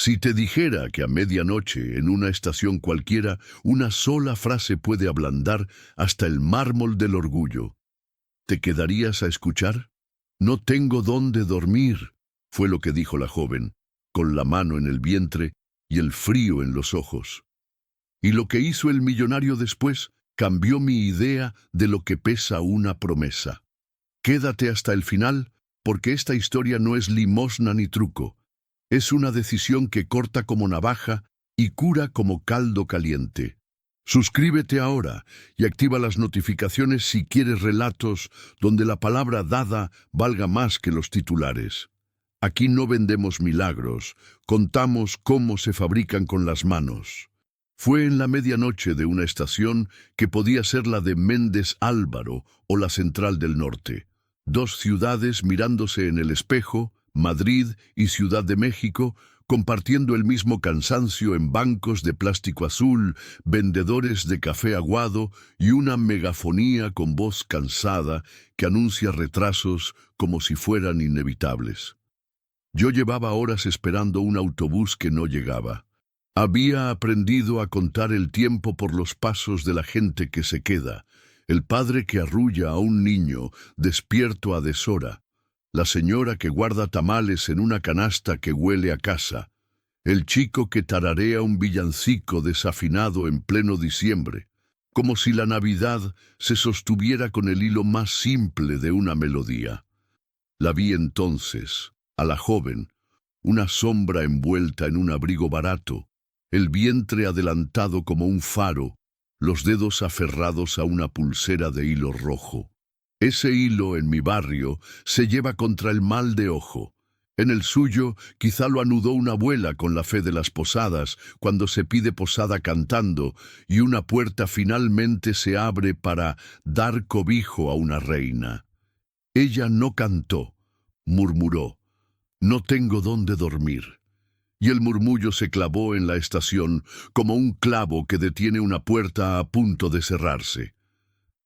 Si te dijera que a medianoche, en una estación cualquiera, una sola frase puede ablandar hasta el mármol del orgullo, ¿te quedarías a escuchar? No tengo dónde dormir, fue lo que dijo la joven, con la mano en el vientre y el frío en los ojos. Y lo que hizo el millonario después cambió mi idea de lo que pesa una promesa. Quédate hasta el final, porque esta historia no es limosna ni truco. Es una decisión que corta como navaja y cura como caldo caliente. Suscríbete ahora y activa las notificaciones si quieres relatos donde la palabra dada valga más que los titulares. Aquí no vendemos milagros, contamos cómo se fabrican con las manos. Fue en la medianoche de una estación que podía ser la de Méndez Álvaro o la Central del Norte. Dos ciudades mirándose en el espejo, Madrid y Ciudad de México, compartiendo el mismo cansancio en bancos de plástico azul, vendedores de café aguado y una megafonía con voz cansada que anuncia retrasos como si fueran inevitables. Yo llevaba horas esperando un autobús que no llegaba. Había aprendido a contar el tiempo por los pasos de la gente que se queda, el padre que arrulla a un niño despierto a deshora, la señora que guarda tamales en una canasta que huele a casa, el chico que tararea un villancico desafinado en pleno diciembre, como si la Navidad se sostuviera con el hilo más simple de una melodía. La vi entonces, a la joven, una sombra envuelta en un abrigo barato, el vientre adelantado como un faro, los dedos aferrados a una pulsera de hilo rojo. Ese hilo en mi barrio se lleva contra el mal de ojo. En el suyo quizá lo anudó una abuela con la fe de las posadas, cuando se pide posada cantando y una puerta finalmente se abre para dar cobijo a una reina. Ella no cantó, murmuró, «No tengo dónde dormir». Y el murmullo se clavó en la estación como un clavo que detiene una puerta a punto de cerrarse.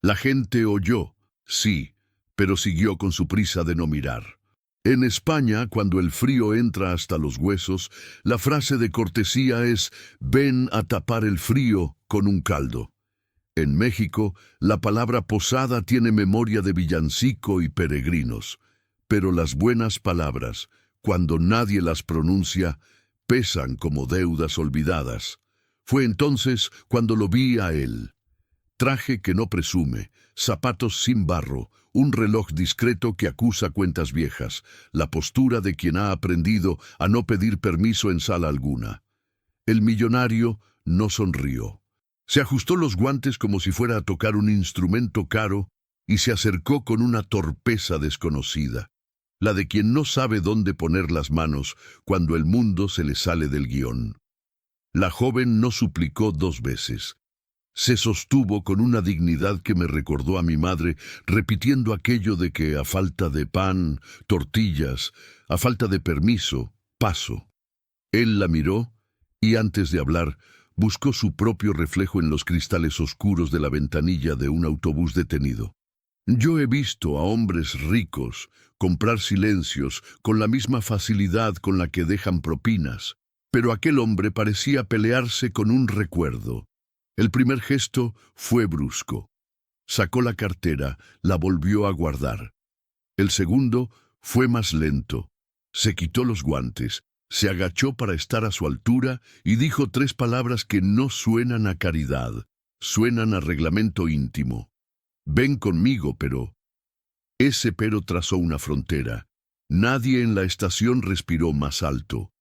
La gente oyó, sí, pero siguió con su prisa de no mirar. En España, cuando el frío entra hasta los huesos, la frase de cortesía es «ven a tapar el frío con un caldo». En México, la palabra posada tiene memoria de villancico y peregrinos, pero las buenas palabras, cuando nadie las pronuncia, pesan como deudas olvidadas. Fue entonces cuando lo vi a él. Traje que no presume, zapatos sin barro, un reloj discreto que acusa cuentas viejas, la postura de quien ha aprendido a no pedir permiso en sala alguna. El millonario no sonrió. Se ajustó los guantes como si fuera a tocar un instrumento caro y se acercó con una torpeza desconocida, la de quien no sabe dónde poner las manos cuando el mundo se le sale del guión. La joven no suplicó 2 veces. Se sostuvo con una dignidad que me recordó a mi madre, repitiendo aquello de que a falta de pan, tortillas, a falta de permiso, paso. Él la miró y antes de hablar, buscó su propio reflejo en los cristales oscuros de la ventanilla de un autobús detenido. Yo he visto a hombres ricos comprar silencios con la misma facilidad con la que dejan propinas, pero aquel hombre parecía pelearse con un recuerdo. El primer gesto fue brusco. Sacó la cartera, la volvió a guardar. El segundo fue más lento. Se quitó los guantes, se agachó para estar a su altura y dijo 3 palabras que no suenan a caridad, suenan a reglamento íntimo. «Ven conmigo, pero». Ese pero trazó una frontera. Nadie en la estación respiró más alto.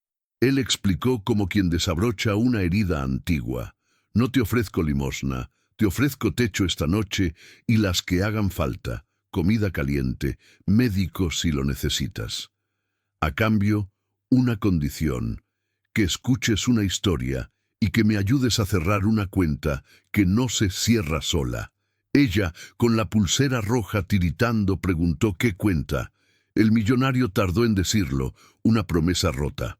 Él explicó como quien desabrocha una herida antigua. «No te ofrezco limosna, te ofrezco techo esta noche y las que hagan falta, comida caliente, médico si lo necesitas. A cambio, una condición, que escuches una historia y que me ayudes a cerrar una cuenta que no se cierra sola». Ella, con la pulsera roja tiritando, preguntó ¿qué cuenta? El millonario tardó en decirlo, una promesa rota,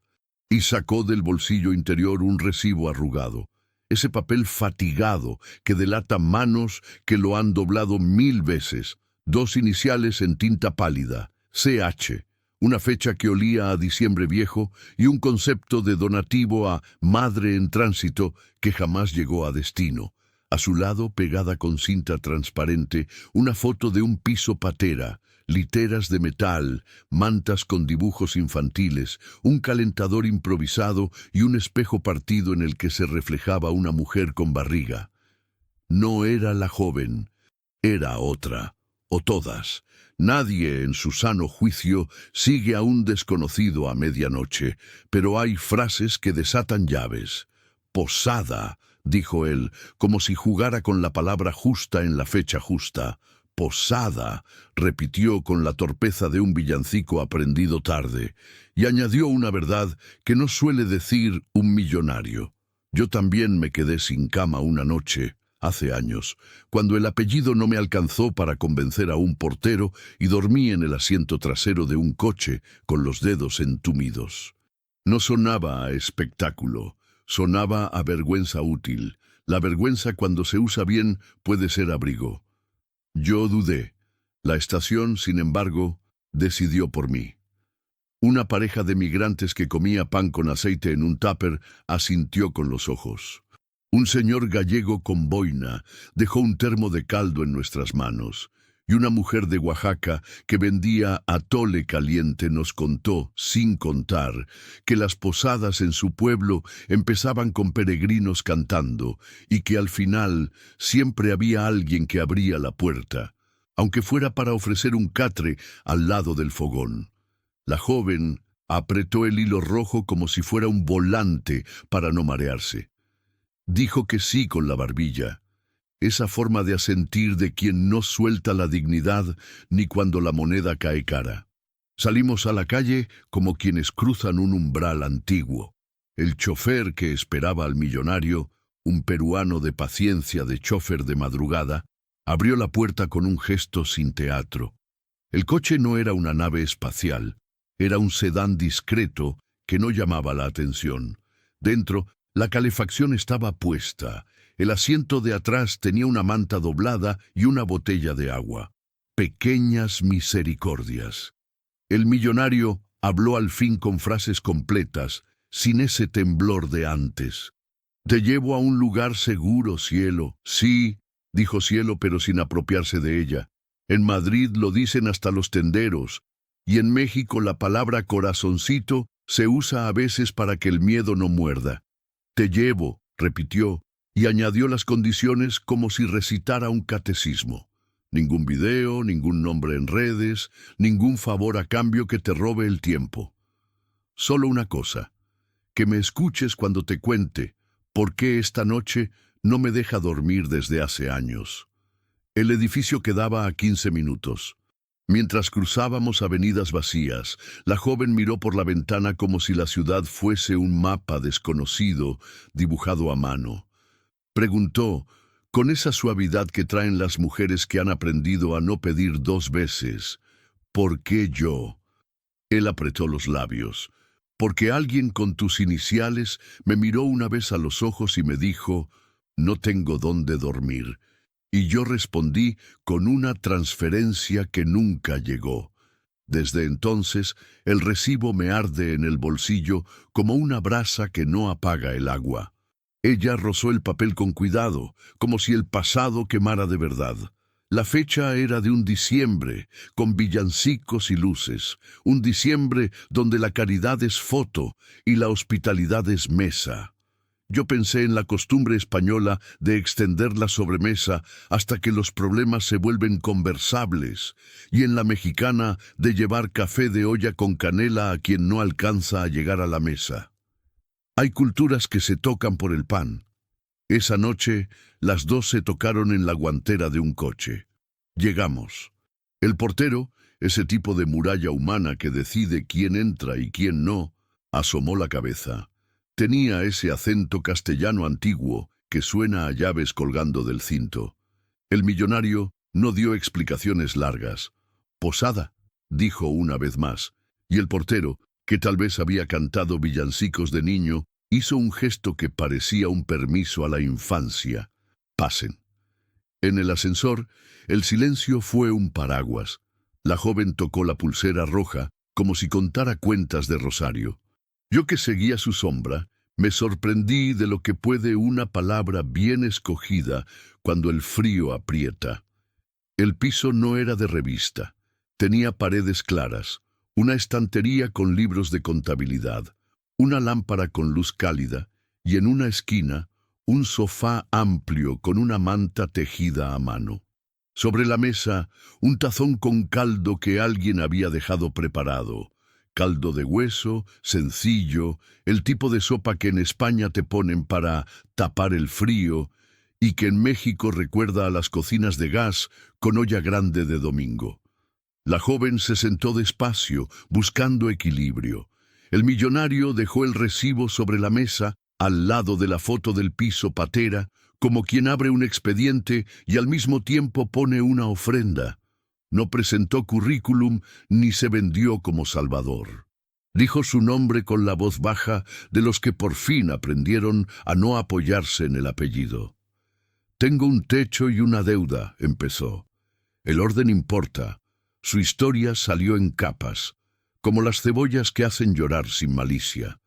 y sacó del bolsillo interior un recibo arrugado. Ese papel fatigado que delata manos que lo han doblado 1000 veces, 2 iniciales en tinta pálida, CH, una fecha que olía a diciembre viejo y un concepto de donativo a madre en tránsito que jamás llegó a destino. A su lado, pegada con cinta transparente, una foto de un piso patera, literas de metal, mantas con dibujos infantiles, un calentador improvisado y un espejo partido en el que se reflejaba una mujer con barriga. No era la joven, era otra, o todas. Nadie en su sano juicio sigue a un desconocido a medianoche, pero hay frases que desatan llaves. Posada, dijo él, como si jugara con la palabra justa en la fecha justa. Posada, repitió con la torpeza de un villancico aprendido tarde, y añadió una verdad que no suele decir un millonario. Yo también me quedé sin cama una noche, hace años, cuando el apellido no me alcanzó para convencer a un portero y dormí en el asiento trasero de un coche con los dedos entumidos. No sonaba a espectáculo, sonaba a vergüenza útil. La vergüenza cuando se usa bien puede ser abrigo. Yo dudé. La estación, sin embargo, decidió por mí. Una pareja de migrantes que comía pan con aceite en un tupper asintió con los ojos. Un señor gallego con boina dejó un termo de caldo en nuestras manos, y una mujer de Oaxaca que vendía atole caliente nos contó, sin contar, que las posadas en su pueblo empezaban con peregrinos cantando, y que al final siempre había alguien que abría la puerta, aunque fuera para ofrecer un catre al lado del fogón. La joven apretó el hilo rojo como si fuera un volante para no marearse. Dijo que sí con la barbilla, esa forma de asentir de quien no suelta la dignidad ni cuando la moneda cae cara. Salimos a la calle como quienes cruzan un umbral antiguo. El chofer que esperaba al millonario, un peruano de paciencia de chofer de madrugada, abrió la puerta con un gesto sin teatro. El coche no era una nave espacial, era un sedán discreto que no llamaba la atención. Dentro, la calefacción estaba puesta. El asiento de atrás tenía una manta doblada y una botella de agua. Pequeñas misericordias. El millonario habló al fin con frases completas, sin ese temblor de antes. «Te llevo a un lugar seguro, cielo». «Sí», dijo Cielo, pero sin apropiarse de ella. «En Madrid lo dicen hasta los tenderos, y en México la palabra corazoncito se usa a veces para que el miedo no muerda». «Te llevo», repitió, y añadió las condiciones como si recitara un catecismo. Ningún video, ningún nombre en redes, ningún favor a cambio que te robe el tiempo. Solo una cosa, que me escuches cuando te cuente por qué esta noche no me deja dormir desde hace años. El edificio quedaba a 15 minutos. Mientras cruzábamos avenidas vacías, la joven miró por la ventana como si la ciudad fuese un mapa desconocido dibujado a mano. Preguntó, con esa suavidad que traen las mujeres que han aprendido a no pedir dos veces, ¿por qué yo? Él apretó los labios. Porque alguien con tus iniciales me miró una vez a los ojos y me dijo, no tengo dónde dormir. Y yo respondí con una transferencia que nunca llegó. Desde entonces, el recibo me arde en el bolsillo como una brasa que no apaga el agua. Ella rozó el papel con cuidado, como si el pasado quemara de verdad. La fecha era de un diciembre, con villancicos y luces, un diciembre donde la caridad es foto y la hospitalidad es mesa. Yo pensé en la costumbre española de extender la sobremesa hasta que los problemas se vuelven conversables, y en la mexicana de llevar café de olla con canela a quien no alcanza a llegar a la mesa. Hay culturas que se tocan por el pan. Esa noche, las dos se tocaron en la guantera de un coche. Llegamos. El portero, ese tipo de muralla humana que decide quién entra y quién no, asomó la cabeza. Tenía ese acento castellano antiguo que suena a llaves colgando del cinto. El millonario no dio explicaciones largas. «Posada», dijo una vez más, y el portero, que tal vez había cantado villancicos de niño, hizo un gesto que parecía un permiso a la infancia. «Pasen». En el ascensor, el silencio fue un paraguas. La joven tocó la pulsera roja como si contara cuentas de rosario. Yo que seguía su sombra, me sorprendí de lo que puede una palabra bien escogida cuando el frío aprieta. El piso no era de revista. Tenía paredes claras, una estantería con libros de contabilidad, una lámpara con luz cálida y en una esquina un sofá amplio con una manta tejida a mano. Sobre la mesa, un tazón con caldo que alguien había dejado preparado. Caldo de hueso, sencillo, el tipo de sopa que en España te ponen para tapar el frío y que en México recuerda a las cocinas de gas con olla grande de domingo. La joven se sentó despacio, buscando equilibrio. El millonario dejó el recibo sobre la mesa, al lado de la foto del piso patera, como quien abre un expediente y al mismo tiempo pone una ofrenda. No presentó currículum ni se vendió como salvador. Dijo su nombre con la voz baja de los que por fin aprendieron a no apoyarse en el apellido. «Tengo un techo y una deuda», empezó. «El orden importa». Su historia salió en capas, como las cebollas que hacen llorar sin malicia.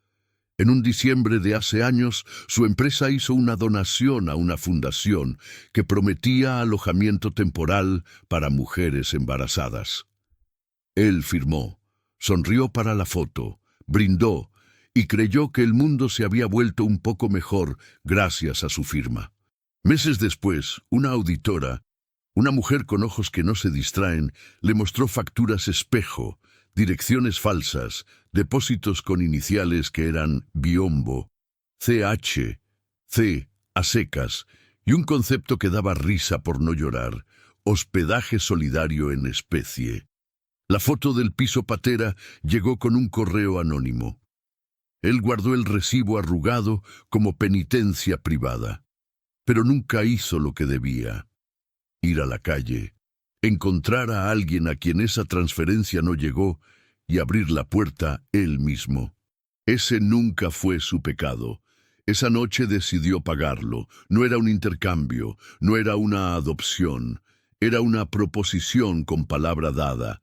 En un diciembre de hace años, su empresa hizo una donación a una fundación que prometía alojamiento temporal para mujeres embarazadas. Él firmó, sonrió para la foto, brindó y creyó que el mundo se había vuelto un poco mejor gracias a su firma. Meses después, una auditora, una mujer con ojos que no se distraen, le mostró facturas espejo, direcciones falsas, depósitos con iniciales que eran biombo, CH, C, a secas, y un concepto que daba risa por no llorar, hospedaje solidario en especie. La foto del piso patera llegó con un correo anónimo. Él guardó el recibo arrugado como penitencia privada, pero nunca hizo lo que debía. Ir a la calle, encontrar a alguien a quien esa transferencia no llegó y abrir la puerta él mismo. Ese nunca fue su pecado. Esa noche decidió pagarlo. No era un intercambio, no era una adopción, era una proposición con palabra dada.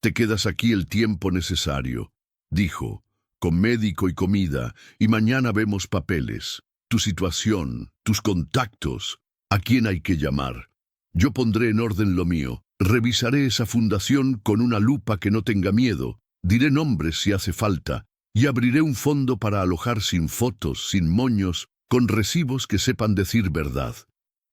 «Te quedas aquí el tiempo necesario», dijo, «con médico y comida, y mañana vemos papeles, tu situación, tus contactos, a quién hay que llamar. Yo pondré en orden lo mío, revisaré esa fundación con una lupa que no tenga miedo, diré nombres si hace falta, y abriré un fondo para alojar sin fotos, sin moños, con recibos que sepan decir verdad.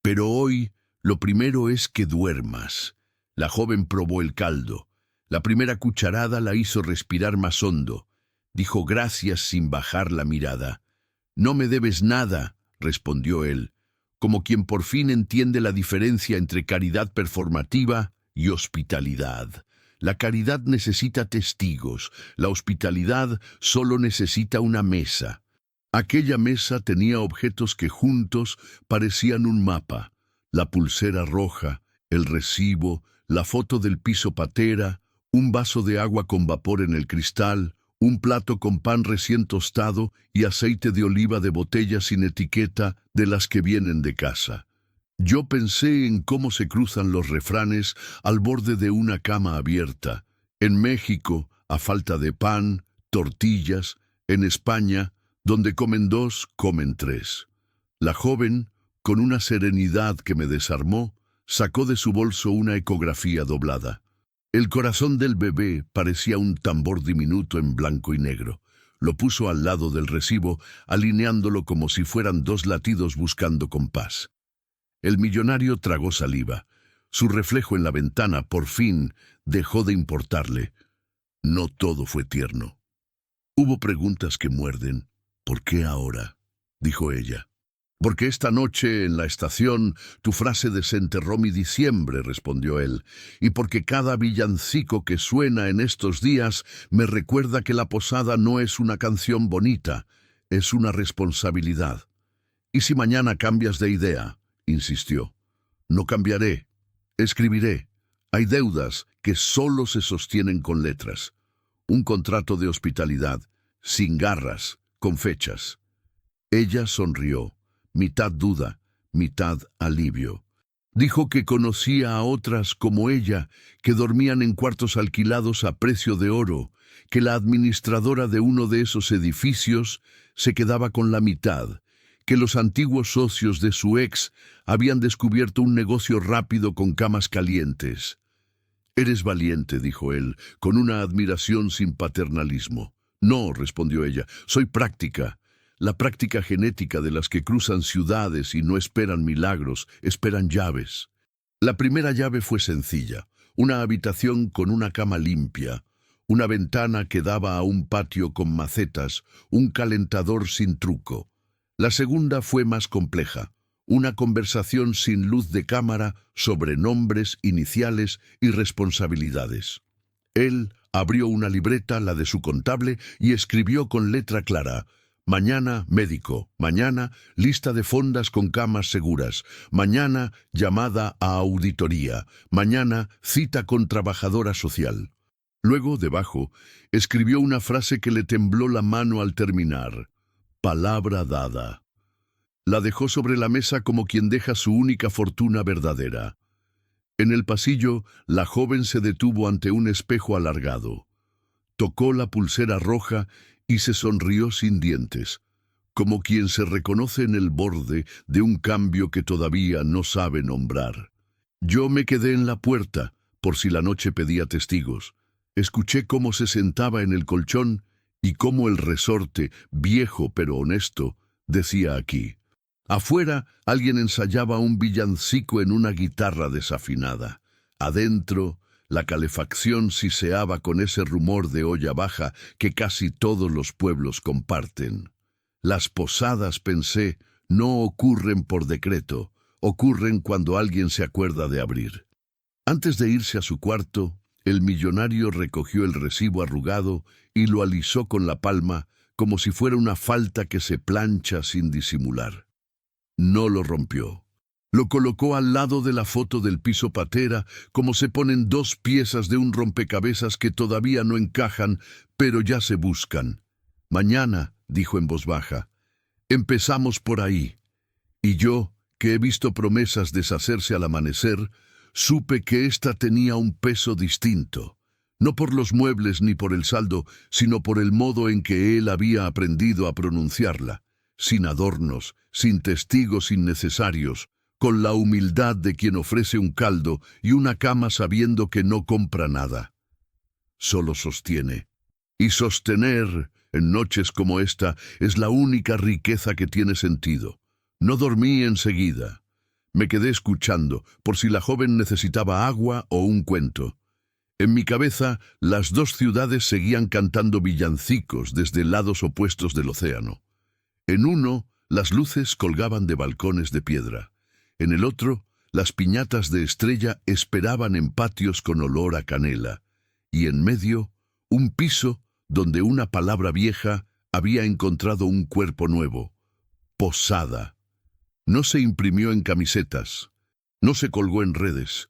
Pero hoy, lo primero es que duermas». La joven probó el caldo. La primera cucharada la hizo respirar más hondo. Dijo gracias sin bajar la mirada. «No me debes nada», respondió él, como quien por fin entiende la diferencia entre caridad performativa y hospitalidad. La caridad necesita testigos, la hospitalidad solo necesita una mesa. Aquella mesa tenía objetos que juntos parecían un mapa: la pulsera roja, el recibo, la foto del piso patera, un vaso de agua con vapor en el cristal, un plato con pan recién tostado y aceite de oliva de botella sin etiqueta de las que vienen de casa. Yo pensé en cómo se cruzan los refranes al borde de una cama abierta. En México, a falta de pan, tortillas. En España, donde comen dos, comen tres. La joven, con una serenidad que me desarmó, sacó de su bolso una ecografía doblada. El corazón del bebé parecía un tambor diminuto en blanco y negro. Lo puso al lado del recibo, alineándolo como si fueran dos latidos buscando compás. El millonario tragó saliva. Su reflejo en la ventana, por fin, dejó de importarle. No todo fue tierno. Hubo preguntas que muerden. «¿Por qué ahora?», dijo ella. «Porque esta noche en la estación tu frase desenterró mi diciembre», respondió él, «y porque cada villancico que suena en estos días me recuerda que la posada no es una canción bonita, es una responsabilidad». «¿Y si mañana cambias de idea?», insistió. «No cambiaré. Escribiré. Hay deudas que solo se sostienen con letras. Un contrato de hospitalidad, sin garras, con fechas». Ella sonrió. Mitad duda, mitad alivio. Dijo que conocía a otras como ella, que dormían en cuartos alquilados a precio de oro, que la administradora de uno de esos edificios se quedaba con la mitad, que los antiguos socios de su ex habían descubierto un negocio rápido con camas calientes. «Eres valiente», dijo él, con una admiración sin paternalismo. «No», respondió ella, «soy práctica. La práctica genética de las que cruzan ciudades y no esperan milagros, esperan llaves». La primera llave fue sencilla, una habitación con una cama limpia, una ventana que daba a un patio con macetas, un calentador sin truco. La segunda fue más compleja, una conversación sin luz de cámara sobre nombres, iniciales y responsabilidades. Él abrió una libreta, la de su contable, y escribió con letra clara: «Mañana, médico. Mañana, lista de fondas con camas seguras. Mañana, llamada a auditoría. Mañana, cita con trabajadora social». Luego, debajo, escribió una frase que le tembló la mano al terminar: «Palabra dada». La dejó sobre la mesa como quien deja su única fortuna verdadera. En el pasillo, la joven se detuvo ante un espejo alargado. Tocó la pulsera roja y se sonrió sin dientes, como quien se reconoce en el borde de un cambio que todavía no sabe nombrar. Yo me quedé en la puerta, por si la noche pedía testigos. Escuché cómo se sentaba en el colchón y cómo el resorte, viejo pero honesto, decía aquí. Afuera, alguien ensayaba un villancico en una guitarra desafinada. Adentro, la calefacción siseaba con ese rumor de olla baja que casi todos los pueblos comparten. Las posadas, pensé, no ocurren por decreto, ocurren cuando alguien se acuerda de abrir. Antes de irse a su cuarto, el millonario recogió el recibo arrugado y lo alisó con la palma como si fuera una falta que se plancha sin disimular. No lo rompió. Lo colocó al lado de la foto del piso patera, como se ponen dos piezas de un rompecabezas que todavía no encajan, pero ya se buscan. «Mañana», dijo en voz baja, «empezamos por ahí». Y yo, que he visto promesas deshacerse al amanecer, supe que ésta tenía un peso distinto, no por los muebles ni por el saldo, sino por el modo en que él había aprendido a pronunciarla, sin adornos, sin testigos innecesarios, con la humildad de quien ofrece un caldo y una cama sabiendo que no compra nada. Solo sostiene. Y sostener, en noches como esta, es la única riqueza que tiene sentido. No dormí enseguida. Me quedé escuchando, por si la joven necesitaba agua o un cuento. En mi cabeza, las dos ciudades seguían cantando villancicos desde lados opuestos del océano. En uno, las luces colgaban de balcones de piedra. En el otro, las piñatas de estrella esperaban en patios con olor a canela. Y en medio, un piso donde una palabra vieja había encontrado un cuerpo nuevo: posada. No se imprimió en camisetas, no se colgó en redes.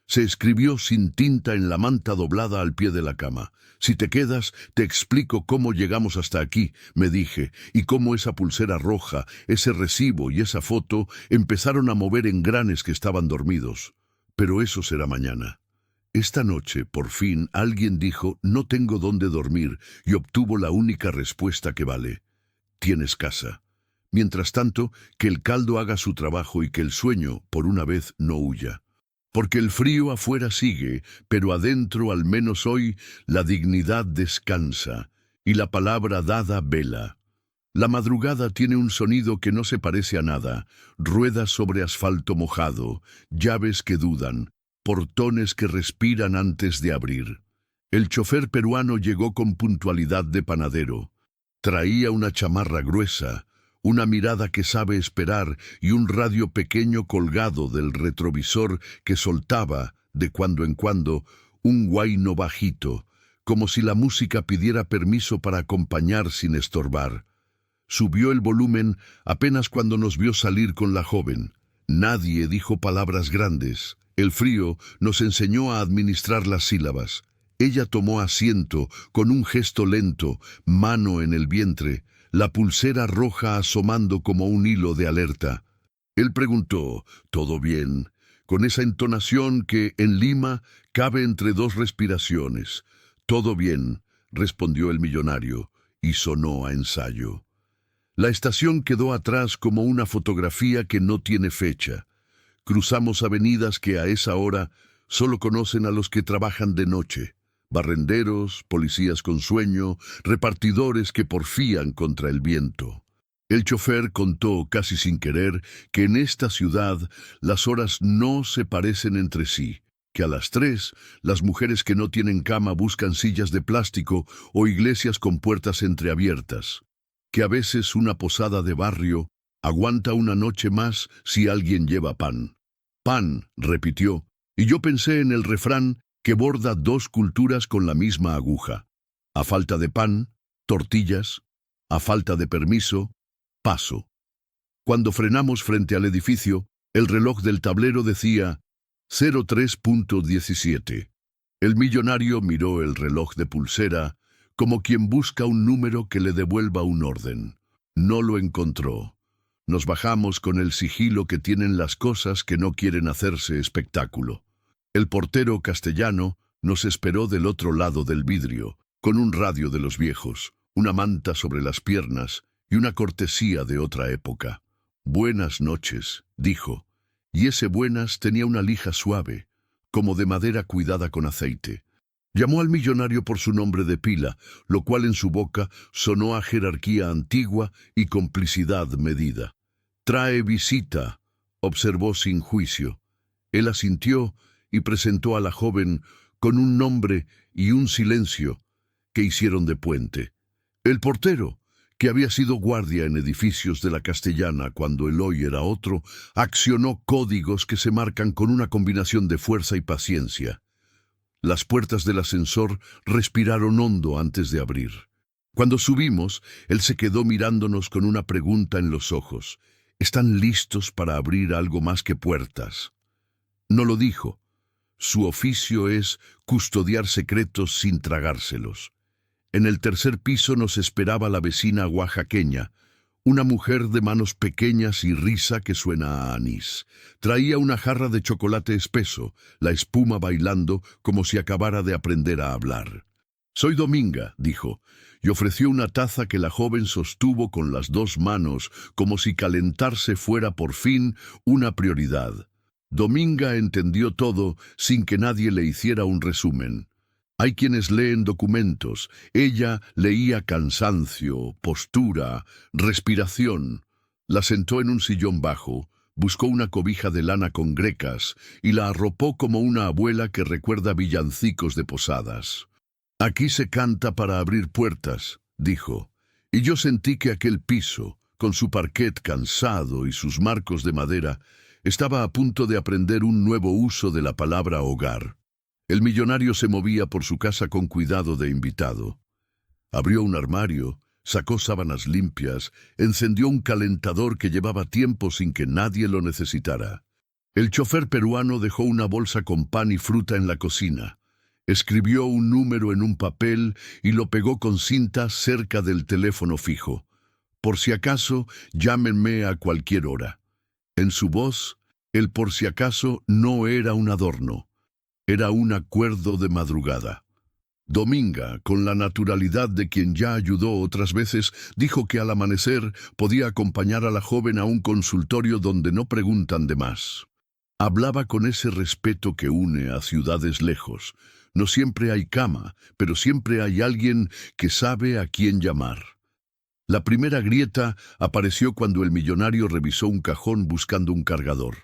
Se escribió sin tinta en la manta doblada al pie de la cama. «Si te quedas, te explico cómo llegamos hasta aquí», me dije, y cómo esa pulsera roja, ese recibo y esa foto empezaron a mover engranes que estaban dormidos. Pero eso será mañana. Esta noche, por fin, alguien dijo: «No tengo dónde dormir», y obtuvo la única respuesta que vale: «Tienes casa». Mientras tanto, que el caldo haga su trabajo y que el sueño, por una vez, no huya. Porque el frío afuera sigue, pero adentro, al menos hoy, la dignidad descansa, y la palabra dada vela. La madrugada tiene un sonido que no se parece a nada: ruedas sobre asfalto mojado, llaves que dudan, portones que respiran antes de abrir. El chofer peruano llegó con puntualidad de panadero. Traía una chamarra gruesa, una mirada que sabe esperar y un radio pequeño colgado del retrovisor que soltaba, de cuando en cuando, un huaino bajito, como si la música pidiera permiso para acompañar sin estorbar. Subió el volumen apenas cuando nos vio salir con la joven. Nadie dijo palabras grandes. El frío nos enseñó a administrar las sílabas. Ella tomó asiento con un gesto lento, mano en el vientre, la pulsera roja asomando como un hilo de alerta. Él preguntó: «¿Todo bien?», con esa entonación que, en Lima, cabe entre dos respiraciones. «Todo bien», respondió el millonario, y sonó a ensayo. La estación quedó atrás como una fotografía que no tiene fecha. Cruzamos avenidas que a esa hora solo conocen a los que trabajan de noche. Barrenderos, policías con sueño, repartidores que porfían contra el viento. El chofer contó, casi sin querer, que en esta ciudad las horas no se parecen entre sí, que a las 3 las mujeres que no tienen cama buscan sillas de plástico o iglesias con puertas entreabiertas, que a veces una posada de barrio aguanta una noche más si alguien lleva pan. Pan, repitió, y yo pensé en el refrán que borda 2 culturas con la misma aguja. A falta de pan, tortillas; a falta de permiso, paso. Cuando frenamos frente al edificio, el reloj del tablero decía 03:17. El millonario miró el reloj de pulsera como quien busca un número que le devuelva un orden. No lo encontró. Nos bajamos con el sigilo que tienen las cosas que no quieren hacerse espectáculo. El portero castellano nos esperó del otro lado del vidrio, con un radio de los viejos, una manta sobre las piernas y una cortesía de otra época. «Buenas noches», dijo, y ese buenas tenía una lija suave, como de madera cuidada con aceite. Llamó al millonario por su nombre de pila, lo cual en su boca sonó a jerarquía antigua y complicidad medida. «Trae visita», observó sin juicio. Él asintió y presentó a la joven con un nombre y un silencio que hicieron de puente. El portero, que había sido guardia en edificios de la Castellana cuando el hoy era otro, accionó códigos que se marcan con una combinación de fuerza y paciencia. Las puertas del ascensor respiraron hondo antes de abrir. Cuando subimos, él se quedó mirándonos con una pregunta en los ojos. «¿Están listos para abrir algo más que puertas?» No lo dijo. Su oficio es custodiar secretos sin tragárselos. En el tercer piso nos esperaba la vecina oaxaqueña, una mujer de manos pequeñas y risa que suena a anís. Traía una jarra de chocolate espeso, la espuma bailando como si acabara de aprender a hablar. «Soy Dominga», dijo, y ofreció una taza que la joven sostuvo con las 2 manos, como si calentarse fuera por fin una prioridad. Dominga entendió todo sin que nadie le hiciera un resumen. Hay quienes leen documentos. Ella leía cansancio, postura, respiración. La sentó en un sillón bajo, buscó una cobija de lana con grecas y la arropó como una abuela que recuerda villancicos de posadas. «Aquí se canta para abrir puertas», dijo, y yo sentí que aquel piso, con su parquet cansado y sus marcos de madera, estaba a punto de aprender un nuevo uso de la palabra hogar. El millonario se movía por su casa con cuidado de invitado. Abrió un armario, sacó sábanas limpias, encendió un calentador que llevaba tiempo sin que nadie lo necesitara. El chofer peruano dejó una bolsa con pan y fruta en la cocina. Escribió un número en un papel y lo pegó con cinta cerca del teléfono fijo. «Por si acaso, llámenme a cualquier hora». En su voz, el por si acaso no era un adorno. Era un acuerdo de madrugada. Dominga, con la naturalidad de quien ya ayudó otras veces, dijo que al amanecer podía acompañar a la joven a un consultorio donde no preguntan de más. Hablaba con ese respeto que une a ciudades lejos. No siempre hay cama, pero siempre hay alguien que sabe a quién llamar. La primera grieta apareció cuando el millonario revisó un cajón buscando un cargador.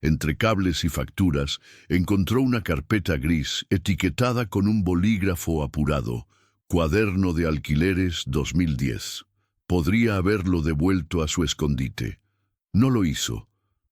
Entre cables y facturas, encontró una carpeta gris etiquetada con un bolígrafo apurado, «Cuaderno de alquileres 2010». Podría haberlo devuelto a su escondite. No lo hizo.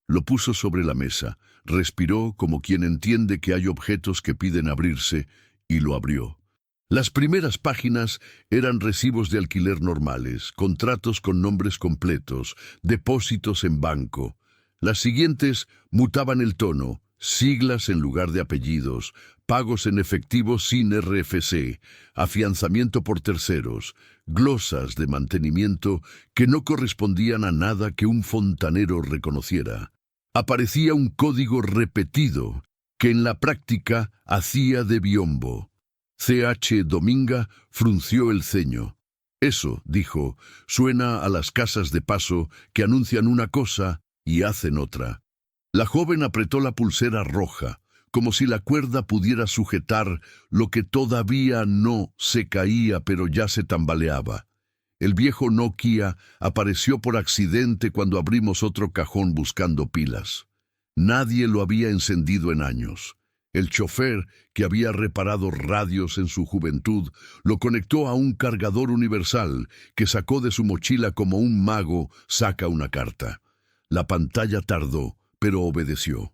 Lo puso sobre la mesa, respiró como quien entiende que hay objetos que piden abrirse, y lo abrió. Las primeras páginas eran recibos de alquiler normales, contratos con nombres completos, depósitos en banco. Las siguientes mutaban el tono, siglas en lugar de apellidos, pagos en efectivo sin RFC, afianzamiento por terceros, glosas de mantenimiento que no correspondían a nada que un fontanero reconociera. Aparecía un código repetido que en la práctica hacía de biombo. C.H. Dominga frunció el ceño. Eso, dijo, suena a las casas de paso que anuncian una cosa y hacen otra. La joven apretó la pulsera roja, como si la cuerda pudiera sujetar lo que todavía no se caía pero ya se tambaleaba. El viejo Nokia apareció por accidente cuando abrimos otro cajón buscando pilas. Nadie lo había encendido en años. El chofer, que había reparado radios en su juventud, lo conectó a un cargador universal que sacó de su mochila como un mago saca una carta. La pantalla tardó, pero obedeció.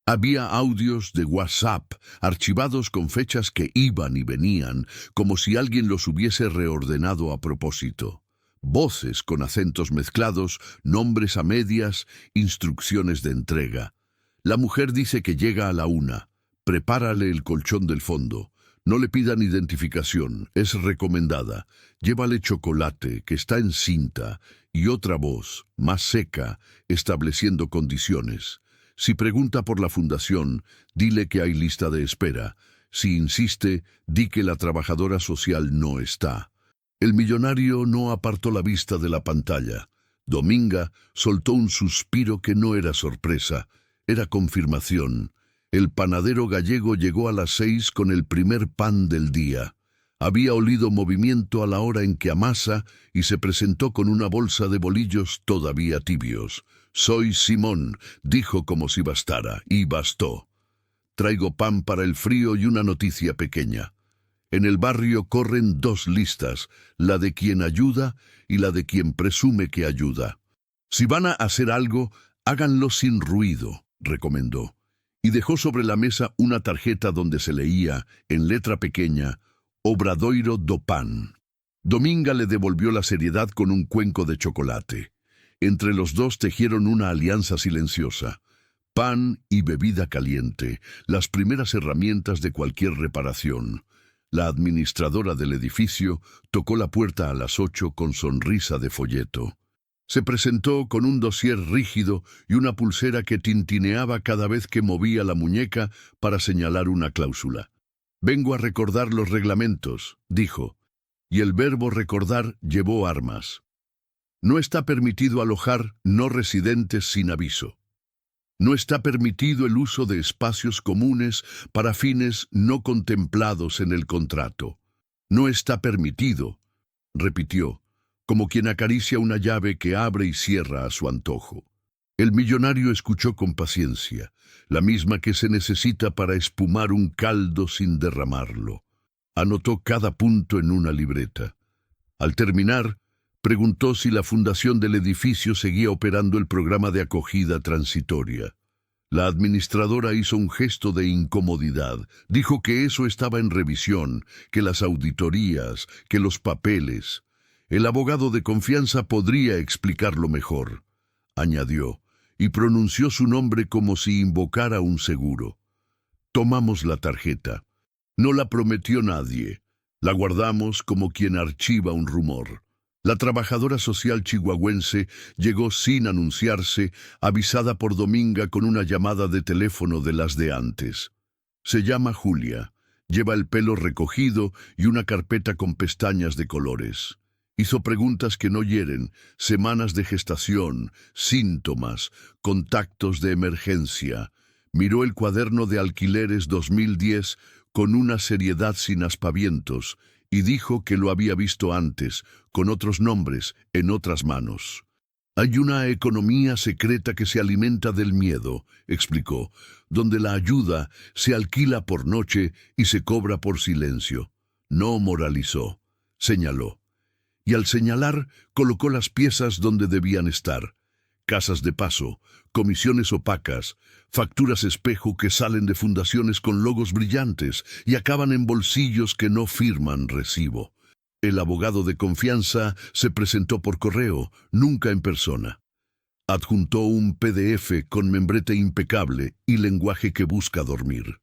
Había audios de WhatsApp, archivados con fechas que iban y venían, como si alguien los hubiese reordenado a propósito. Voces con acentos mezclados, nombres a medias, instrucciones de entrega. La mujer dice que llega a la 1. Prepárale el colchón del fondo. No le pidan identificación, es recomendada. Llévale chocolate, que está en cinta, y otra voz, más seca, estableciendo condiciones. Si pregunta por la fundación, dile que hay lista de espera. Si insiste, di que la trabajadora social no está. El millonario no apartó la vista de la pantalla. Dominga soltó un suspiro que no era sorpresa, era confirmación. El panadero gallego llegó a las 6 con el primer pan del día. Había olido movimiento a la hora en que amasa y se presentó con una bolsa de bolillos todavía tibios. «Soy Simón», dijo como si bastara, y bastó. «Traigo pan para el frío y una noticia pequeña. En el barrio corren 2 listas, la de quien ayuda y la de quien presume que ayuda. Si van a hacer algo, háganlo sin ruido», recomendó. Y dejó sobre la mesa una tarjeta donde se leía, en letra pequeña, «Obradoiro do Pan». Dominga le devolvió la seriedad con un cuenco de chocolate. Entre los dos tejieron una alianza silenciosa. Pan y bebida caliente, las primeras herramientas de cualquier reparación. La administradora del edificio tocó la puerta a las 8 con sonrisa de folleto. Se presentó con un dossier rígido y una pulsera que tintineaba cada vez que movía la muñeca para señalar una cláusula. «Vengo a recordar los reglamentos», dijo, y el verbo recordar llevó armas. «No está permitido alojar no residentes sin aviso. No está permitido el uso de espacios comunes para fines no contemplados en el contrato. No está permitido», repitió, como quien acaricia una llave que abre y cierra a su antojo. El millonario escuchó con paciencia, la misma que se necesita para espumar un caldo sin derramarlo. Anotó cada punto en una libreta. Al terminar, preguntó si la fundación del edificio seguía operando el programa de acogida transitoria. La administradora hizo un gesto de incomodidad. Dijo que eso estaba en revisión, que las auditorías, que los papeles. El abogado de confianza podría explicarlo mejor, añadió, y pronunció su nombre como si invocara un seguro. Tomamos la tarjeta. No la prometió nadie. La guardamos como quien archiva un rumor. La trabajadora social chihuahuense llegó sin anunciarse, avisada por Dominga con una llamada de teléfono de las de antes. Se llama Julia, lleva el pelo recogido y una carpeta con pestañas de colores. Hizo preguntas que no hieren, semanas de gestación, síntomas, contactos de emergencia. Miró el cuaderno de alquileres 2010 con una seriedad sin aspavientos y dijo que lo había visto antes, con otros nombres, en otras manos. «Hay una economía secreta que se alimenta del miedo», explicó, «donde la ayuda se alquila por noche y se cobra por silencio». No moralizó, señaló. Y al señalar, colocó las piezas donde debían estar. Casas de paso, comisiones opacas, facturas espejo que salen de fundaciones con logos brillantes y acaban en bolsillos que no firman recibo. El abogado de confianza se presentó por correo, nunca en persona. Adjuntó un PDF con membrete impecable y lenguaje que busca dormir.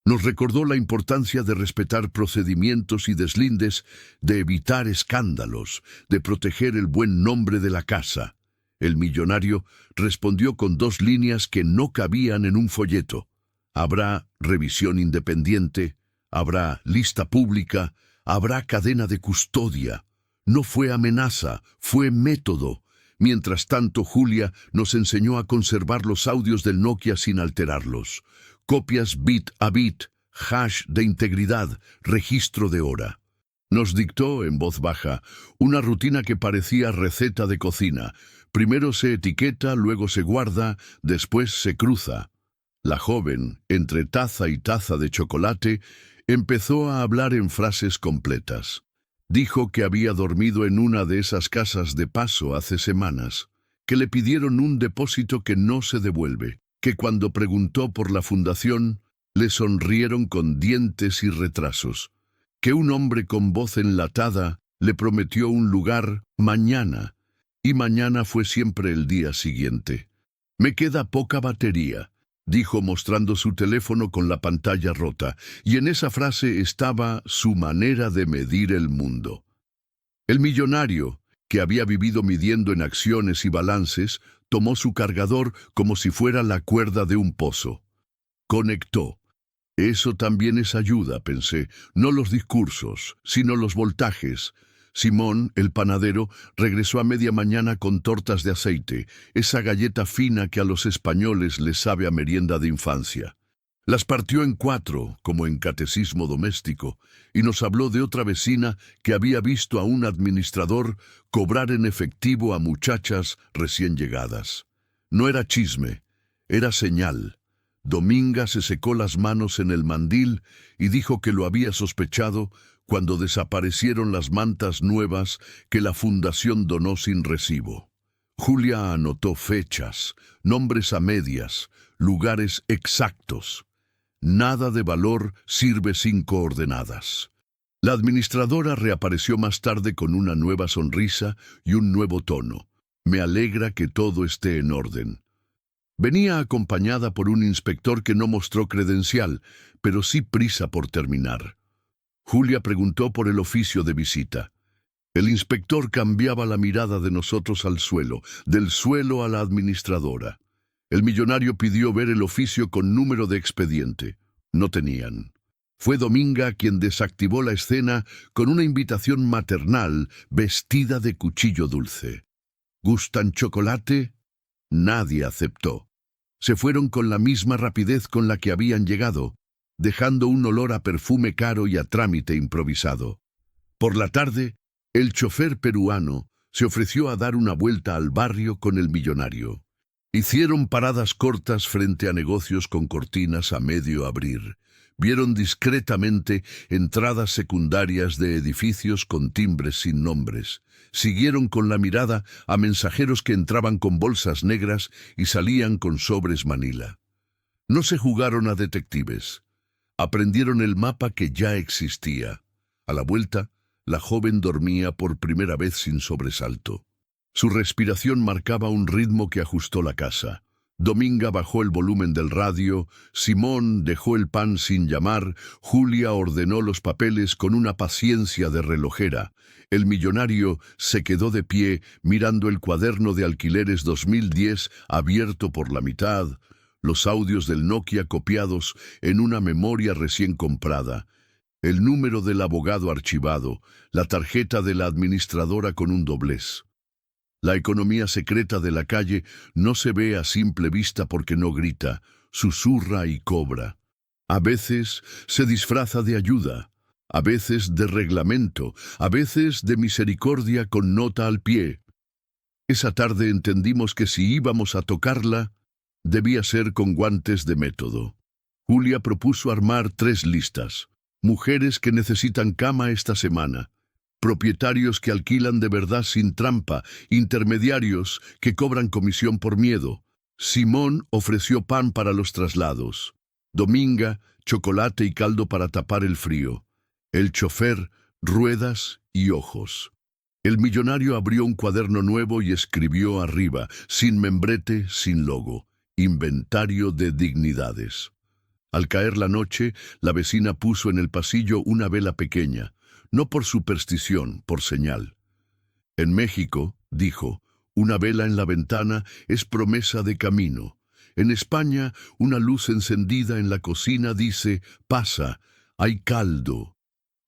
Nos recordó la importancia de respetar procedimientos y deslindes, de evitar escándalos, de proteger el buen nombre de la casa. El millonario respondió con 2 líneas que no cabían en un folleto. Habrá revisión independiente, Habrá lista pública, habrá cadena de custodia. No fue amenaza, fue método. Mientras tanto, Julia nos enseñó a conservar los audios del Nokia sin alterarlos. Copias bit a bit, hash de integridad, registro de hora. Nos dictó, en voz baja, una rutina que parecía receta de cocina. Primero se etiqueta, luego se guarda, después se cruza. La joven, entre taza y taza de chocolate, empezó a hablar en frases completas. Dijo que había dormido en una de esas casas de paso hace semanas, que le pidieron un depósito que no se devuelve, que cuando preguntó por la fundación, le sonrieron con dientes y retrasos, que un hombre con voz enlatada le prometió un lugar mañana, y mañana fue siempre el día siguiente. Me queda poca batería, dijo mostrando su teléfono con la pantalla rota, y en esa frase estaba su manera de medir el mundo. El millonario, que había vivido midiendo en acciones y balances, tomó su cargador como si fuera la cuerda de un pozo. Conectó. Eso también es ayuda, pensé, no los discursos, sino los voltajes. Simón, el panadero, regresó a media mañana con tortas de aceite, esa galleta fina que a los españoles les sabe a merienda de infancia. Las partió en 4, como en catecismo doméstico, y nos habló de otra vecina que había visto a un administrador cobrar en efectivo a muchachas recién llegadas. No era chisme, era señal. Dominga se secó las manos en el mandil y dijo que lo había sospechado cuando desaparecieron las mantas nuevas que la fundación donó sin recibo. Julia anotó fechas, nombres a medias, lugares exactos. Nada de valor sirve sin coordenadas. La administradora reapareció más tarde con una nueva sonrisa y un nuevo tono. Me alegra que todo esté en orden. Venía acompañada por un inspector que no mostró credencial, pero sí prisa por terminar. Julia preguntó por el oficio de visita. El inspector cambiaba la mirada de nosotros al suelo, del suelo a la administradora. El millonario pidió ver el oficio con número de expediente. No tenían. Fue Dominga quien desactivó la escena con una invitación maternal vestida de cuchillo dulce. ¿Gustan chocolate? Nadie aceptó. Se fueron con la misma rapidez con la que habían llegado, dejando un olor a perfume caro y a trámite improvisado. Por la tarde, el chofer peruano se ofreció a dar una vuelta al barrio con el millonario. Hicieron paradas cortas frente a negocios con cortinas a medio abrir. Vieron discretamente entradas secundarias de edificios con timbres sin nombres. Siguieron con la mirada a mensajeros que entraban con bolsas negras y salían con sobres Manila. No se jugaron a detectives. Aprendieron el mapa que ya existía. A la vuelta, la joven dormía por primera vez sin sobresalto. Su respiración marcaba un ritmo que ajustó la casa. Dominga bajó el volumen del radio, Simón dejó el pan sin llamar, Julia ordenó los papeles con una paciencia de relojera. El millonario se quedó de pie mirando el cuaderno de alquileres 2010 abierto por la mitad, los audios del Nokia copiados en una memoria recién comprada, el número del abogado archivado, la tarjeta de la administradora con un doblez. La economía secreta de la calle no se ve a simple vista porque no grita, susurra y cobra. A veces se disfraza de ayuda, a veces de reglamento, a veces de misericordia con nota al pie. Esa tarde entendimos que si íbamos a tocarla, debía ser con guantes de método. Julia propuso armar 3 listas. Mujeres que necesitan cama esta semana. Propietarios que alquilan de verdad sin trampa, intermediarios que cobran comisión por miedo. Simón ofreció pan para los traslados. Dominga, chocolate y caldo para tapar el frío. El chofer, ruedas y ojos. El millonario abrió un cuaderno nuevo y escribió arriba, sin membrete, sin logo, inventario de dignidades. Al caer la noche, la vecina puso en el pasillo una vela pequeña. No por superstición, por señal. En México, dijo, una vela en la ventana es promesa de camino. En España, una luz encendida en la cocina dice, pasa, Hay caldo.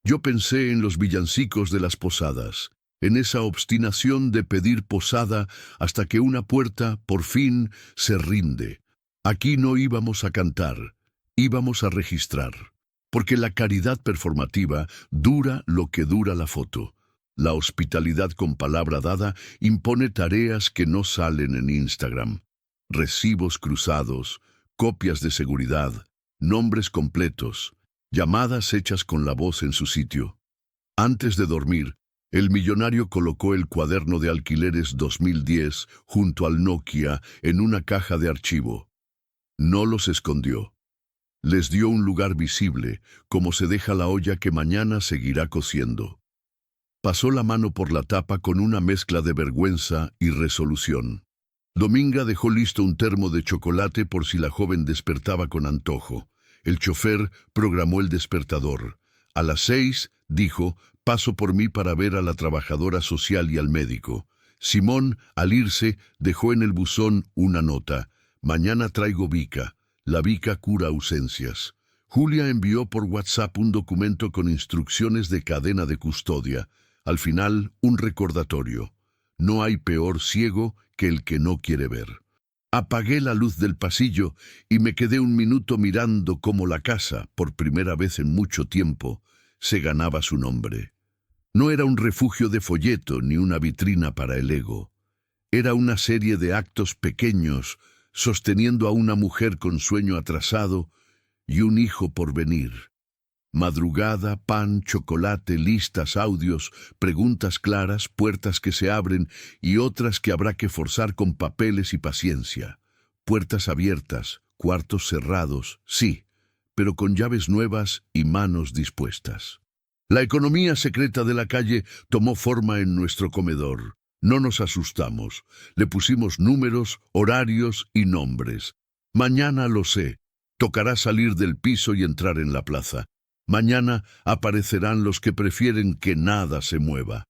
Yo pensé en los villancicos de las posadas, en esa obstinación de pedir posada hasta que una puerta, por fin, se rinde. Aquí no íbamos a cantar, íbamos a registrar, porque la caridad performativa dura lo que dura la foto. La hospitalidad con palabra dada impone tareas que no salen en Instagram. Recibos cruzados, copias de seguridad, nombres completos, llamadas hechas con la voz en su sitio. Antes de dormir, el millonario colocó el cuaderno de alquileres 2010 junto al Nokia en una caja de archivo. No los escondió. Les dio un lugar visible, como se deja la olla que mañana seguirá cociendo. Pasó la mano por la tapa con una mezcla de vergüenza y resolución. Dominga dejó listo un termo de chocolate por si la joven despertaba con antojo. El chofer programó el despertador. A las 6, dijo, paso por mí para ver a la trabajadora social y al médico. Simón, al irse, dejó en el buzón una nota. Mañana traigo Vica. La Vica cura ausencias. Julia envió por WhatsApp un documento con instrucciones de cadena de custodia. Al final, un recordatorio. No hay peor ciego que el que no quiere ver. Apagué la luz del pasillo y me quedé un minuto mirando cómo la casa, por primera vez en mucho tiempo, se ganaba su nombre. No era un refugio de folleto ni una vitrina para el ego. Era una serie de actos pequeños, sosteniendo a una mujer con sueño atrasado y un hijo por venir. Madrugada, pan, chocolate, listas, audios, preguntas claras, puertas que se abren y otras que habrá que forzar con papeles y paciencia. Puertas abiertas, cuartos cerrados, sí, pero con llaves nuevas y manos dispuestas. La economía secreta de la calle tomó forma en nuestro comedor. No nos asustamos. Le pusimos números, horarios y nombres. Mañana lo sé. Tocará salir del piso y entrar en la plaza. Mañana aparecerán los que prefieren que nada se mueva.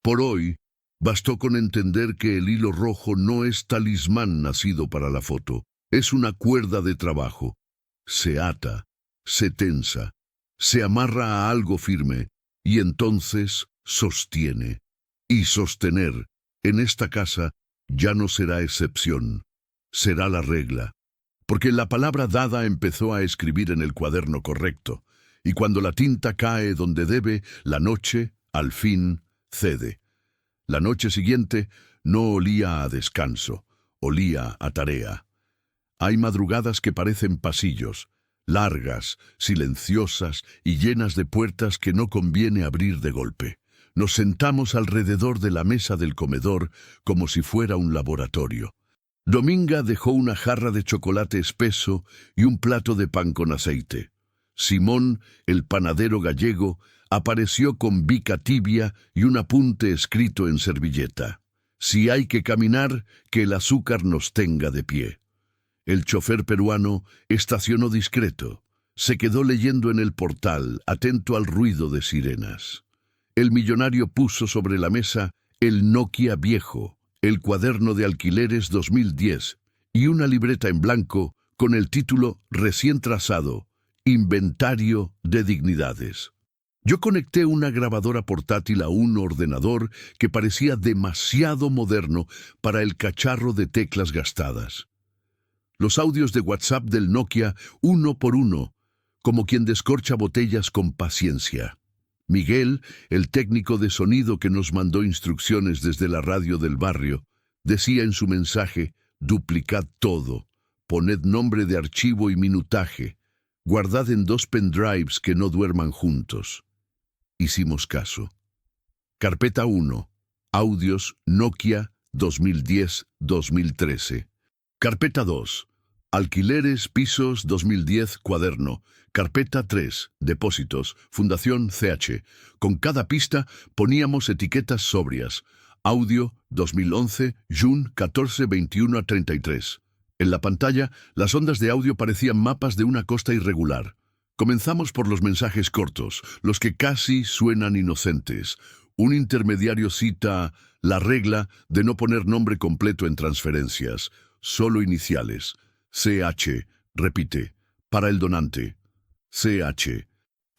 Por hoy, bastó con entender que el hilo rojo no es talismán nacido para la foto. Es una cuerda de trabajo. Se ata, se tensa, se amarra a algo firme y entonces sostiene. Y sostener, en esta casa, ya no será excepción. Será la regla. Porque la palabra dada empezó a escribir en el cuaderno correcto. Y cuando la tinta cae donde debe, la noche, al fin, cede. La noche siguiente no olía a descanso, olía a tarea. Hay madrugadas que parecen pasillos, largas, silenciosas y llenas de puertas que no conviene abrir de golpe. Nos sentamos alrededor de la mesa del comedor como si fuera un laboratorio. Dominga dejó una jarra de chocolate espeso y un plato de pan con aceite. Simón, el panadero gallego, apareció con Vica tibia y un apunte escrito en servilleta. Si hay que caminar, que el azúcar nos tenga de pie. El chofer peruano estacionó discreto. Se quedó leyendo en el portal, atento al ruido de sirenas. El millonario puso sobre la mesa el Nokia viejo, el cuaderno de alquileres 2010 y una libreta en blanco con el título recién trazado, Inventario de dignidades. Yo conecté una grabadora portátil a un ordenador que parecía demasiado moderno para el cacharro de teclas gastadas. Los audios de WhatsApp del Nokia, uno por uno, como quien descorcha botellas con paciencia. Miguel, el técnico de sonido que nos mandó instrucciones desde la radio del barrio, decía en su mensaje, duplicad todo, poned nombre de archivo y minutaje, guardad en 2 pendrives que no duerman juntos. Hicimos caso. Carpeta 1. Audios Nokia 2010-2013. Carpeta 2. Alquileres, pisos 2010, cuaderno. Carpeta 3. Depósitos, Fundación CH. Con cada pista poníamos etiquetas sobrias. Audio 2011, June 14-21-33. En la pantalla, las ondas de audio parecían mapas de una costa irregular. Comenzamos por los mensajes cortos, los que casi suenan inocentes. Un intermediario cita la regla de no poner nombre completo en transferencias, solo iniciales. CH, repite, para el donante. CH.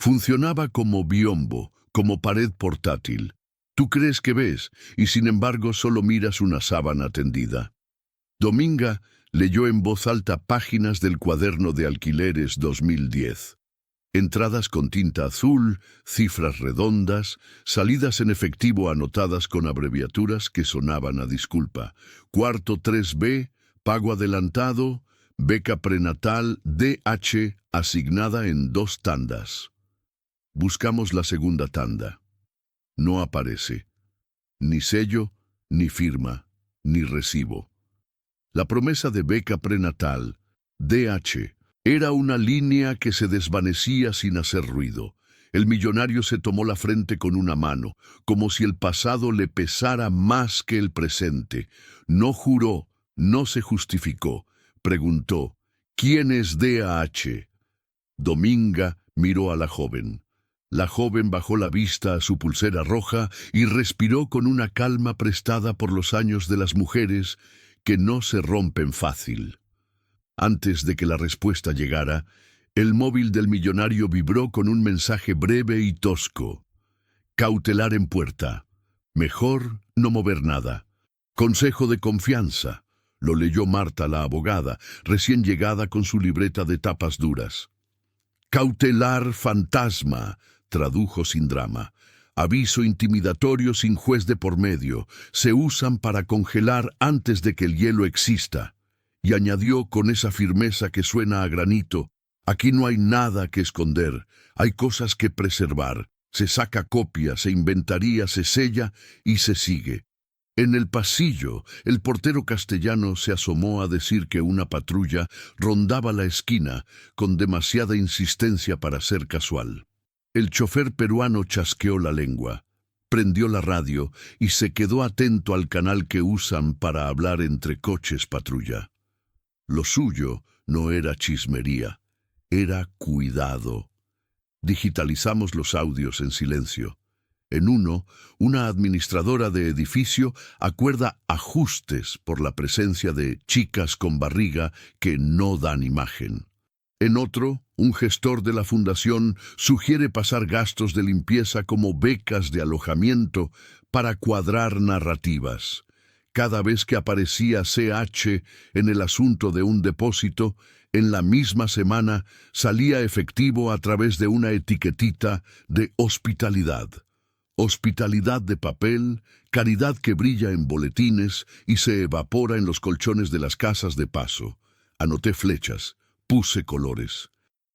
Funcionaba como biombo, como pared portátil. Tú crees que ves, y sin embargo solo miras una sábana tendida. Dominga leyó en voz alta páginas del cuaderno de alquileres 2010. Entradas con tinta azul, cifras redondas, salidas en efectivo anotadas con abreviaturas que sonaban a disculpa. Cuarto 3B, pago adelantado, beca prenatal DH asignada en 2 tandas. Buscamos la segunda tanda. No aparece. Ni sello, ni firma, ni recibo. La promesa de beca prenatal, DH, era una línea que se desvanecía sin hacer ruido. El millonario se tomó la frente con una mano, como si el pasado le pesara más que el presente. No juró, no se justificó. Preguntó, ¿quién es DH? Dominga miró a la joven. La joven bajó la vista a su pulsera roja y respiró con una calma prestada por los años de las mujeres que no se rompen fácil. Antes de que la respuesta llegara, el móvil del millonario vibró con un mensaje breve y tosco. Cautelar en puerta. Mejor no mover nada. Consejo de confianza. Lo leyó Marta, la abogada, recién llegada con su libreta de tapas duras. Cautelar fantasma, tradujo sin drama. Aviso intimidatorio sin juez de por medio. Se usan para congelar antes de que el hielo exista. Y añadió con esa firmeza que suena a granito, aquí no hay nada que esconder, hay cosas que preservar. Se saca copia, se inventaría, se sella y se sigue. En el pasillo, el portero castellano se asomó a decir que una patrulla rondaba la esquina con demasiada insistencia para ser casual. El chofer peruano chasqueó la lengua, prendió la radio y se quedó atento al canal que usan para hablar entre coches patrulla. Lo suyo no era chismería, era cuidado. Digitalizamos los audios en silencio. En uno, una administradora de edificio acuerda ajustes por la presencia de chicas con barriga que no dan imagen. En otro, un gestor de la fundación sugiere pasar gastos de limpieza como becas de alojamiento para cuadrar narrativas. Cada vez que aparecía CH en el asunto de un depósito, en la misma semana salía efectivo a través de una etiquetita de hospitalidad. Hospitalidad de papel, caridad que brilla en boletines y se evapora en los colchones de las casas de paso. Anoté flechas, puse colores.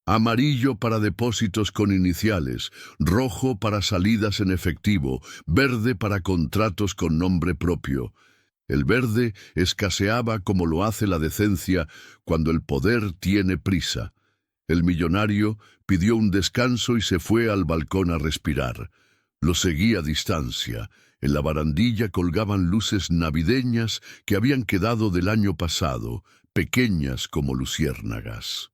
Amarillo para depósitos con iniciales, rojo para salidas en efectivo, verde para contratos con nombre propio. El verde escaseaba como lo hace la decencia cuando el poder tiene prisa. El millonario pidió un descanso y se fue al balcón a respirar. Lo seguí a distancia. En la barandilla colgaban luces navideñas que habían quedado del año pasado, pequeñas como luciérnagas.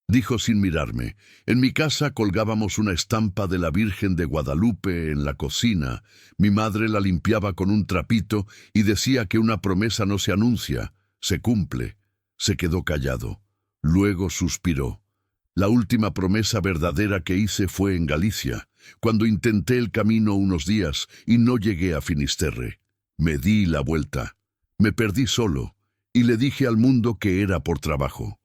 Dijo sin mirarme, en mi casa colgábamos una estampa de la Virgen de Guadalupe en la cocina. Mi madre la limpiaba con un trapito y decía que una promesa no se anuncia, se cumple. Se quedó callado. Luego suspiró. La última promesa verdadera que hice fue en Galicia, cuando intenté el camino unos días y no llegué a Finisterre. Me di la vuelta. Me perdí solo y le dije al mundo que era por trabajo.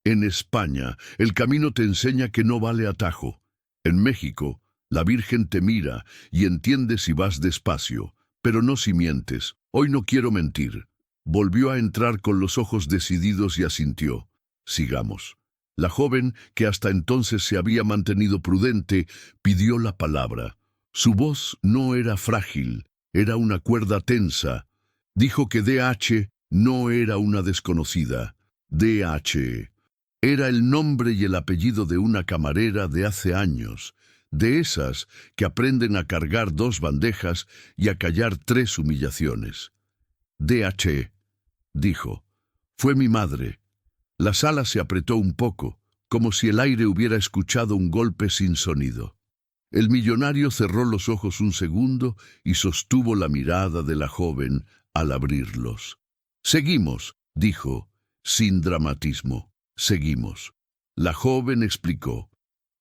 En España, el camino te enseña que no vale atajo. En México, la Virgen te mira y entiende si vas despacio, pero no si mientes. Hoy no quiero mentir. Volvió a entrar con los ojos decididos y asintió. Sigamos. La joven, que hasta entonces se había mantenido prudente, pidió la palabra. Su voz no era frágil, era una cuerda tensa. Dijo que DH no era una desconocida. DH era el nombre y el apellido de una camarera de hace años, de esas que aprenden a cargar 2 bandejas y a callar 3 humillaciones. DH, dijo, fue mi madre. La sala se apretó un poco, como si el aire hubiera escuchado un golpe sin sonido. El millonario cerró los ojos un segundo y sostuvo la mirada de la joven al abrirlos. Seguimos, dijo, sin dramatismo. Seguimos. La joven explicó.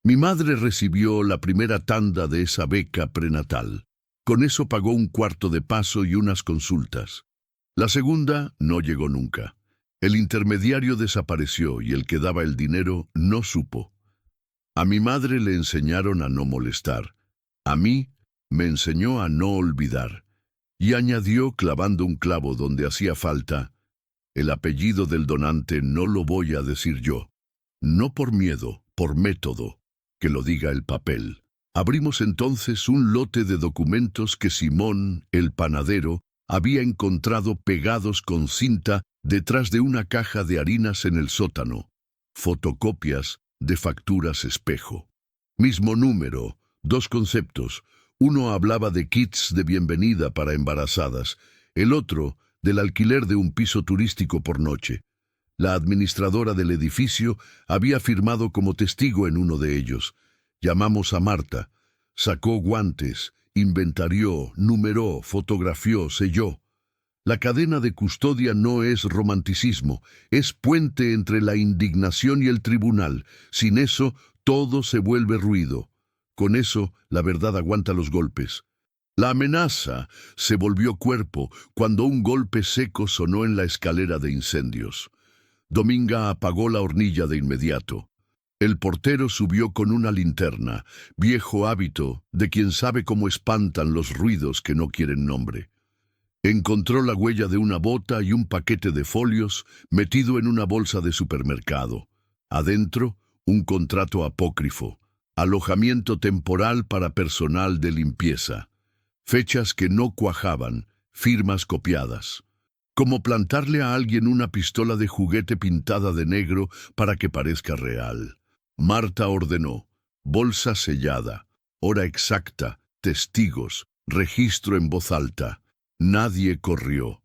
Mi madre recibió la primera tanda de esa beca prenatal. Con eso pagó un cuarto de paso y unas consultas. La segunda no llegó nunca. El intermediario desapareció y el que daba el dinero no supo. A mi madre le enseñaron a no molestar. A mí me enseñó a no olvidar. Y añadió, clavando un clavo donde hacía falta: el apellido del donante no lo voy a decir yo. No por miedo, por método. Que lo diga el papel. Abrimos entonces un lote de documentos que Simón, el panadero, había encontrado pegados con cinta detrás de una caja de harinas en el sótano. Fotocopias de facturas espejo. Mismo número, 2 conceptos. Uno hablaba de kits de bienvenida para embarazadas, el otro del alquiler de un piso turístico por noche. La administradora del edificio había firmado como testigo en uno de ellos. Llamamos a Marta. Sacó guantes, inventarió, numeró, fotografió, selló. La cadena de custodia no es romanticismo, es puente entre la indignación y el tribunal. Sin eso, todo se vuelve ruido. Con eso, la verdad aguanta los golpes. La amenaza se volvió cuerpo cuando un golpe seco sonó en la escalera de incendios. Dominga apagó la hornilla de inmediato. El portero subió con una linterna, viejo hábito de quien sabe cómo espantan los ruidos que no quieren nombre. Encontró la huella de una bota y un paquete de folios metido en una bolsa de supermercado. Adentro, un contrato apócrifo, alojamiento temporal para personal de limpieza. Fechas que no cuajaban, firmas copiadas. Como plantarle a alguien una pistola de juguete pintada de negro para que parezca real. Marta ordenó: bolsa sellada, hora exacta, testigos, registro en voz alta. Nadie corrió.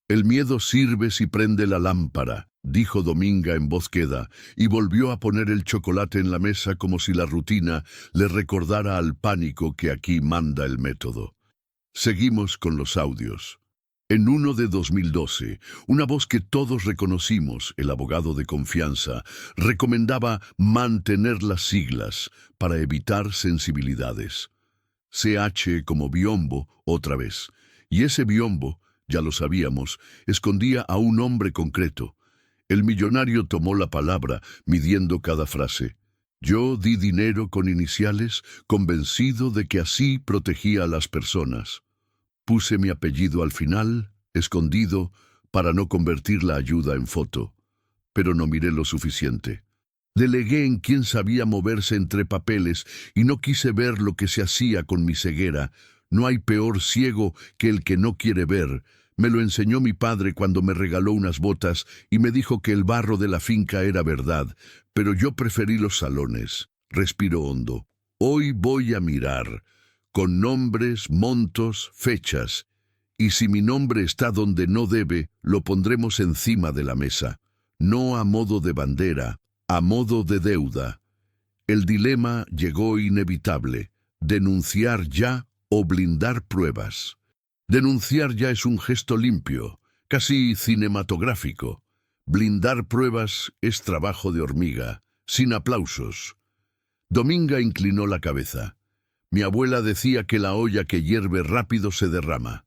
El miedo sirve si prende la lámpara, dijo Dominga en voz queda, y volvió a poner el chocolate en la mesa como si la rutina le recordara al pánico que aquí manda el método. Seguimos con los audios. En uno de 2012, una voz que todos reconocimos, el abogado de confianza, recomendaba mantener las siglas para evitar sensibilidades. CH como biombo, otra vez. Y ese biombo, ya lo sabíamos, escondía a un hombre concreto. El millonario tomó la palabra, midiendo cada frase. Yo di dinero con iniciales, convencido de que así protegía a las personas. Puse mi apellido al final, escondido, para no convertir la ayuda en foto. Pero no miré lo suficiente. Delegué en quien sabía moverse entre papeles y no quise ver lo que se hacía con mi ceguera. No hay peor ciego que el que no quiere ver. Me lo enseñó mi padre cuando me regaló unas botas y me dijo que el barro de la finca era verdad, pero yo preferí los salones. Respiro hondo. Hoy voy a mirar, con nombres, montos, fechas, y si mi nombre está donde no debe, lo pondremos encima de la mesa. No a modo de bandera, a modo de deuda. El dilema llegó inevitable: denunciar ya o blindar pruebas. Denunciar ya es un gesto limpio, casi cinematográfico. Blindar pruebas es trabajo de hormiga, sin aplausos. Dominga inclinó la cabeza. Mi abuela decía que la olla que hierve rápido se derrama.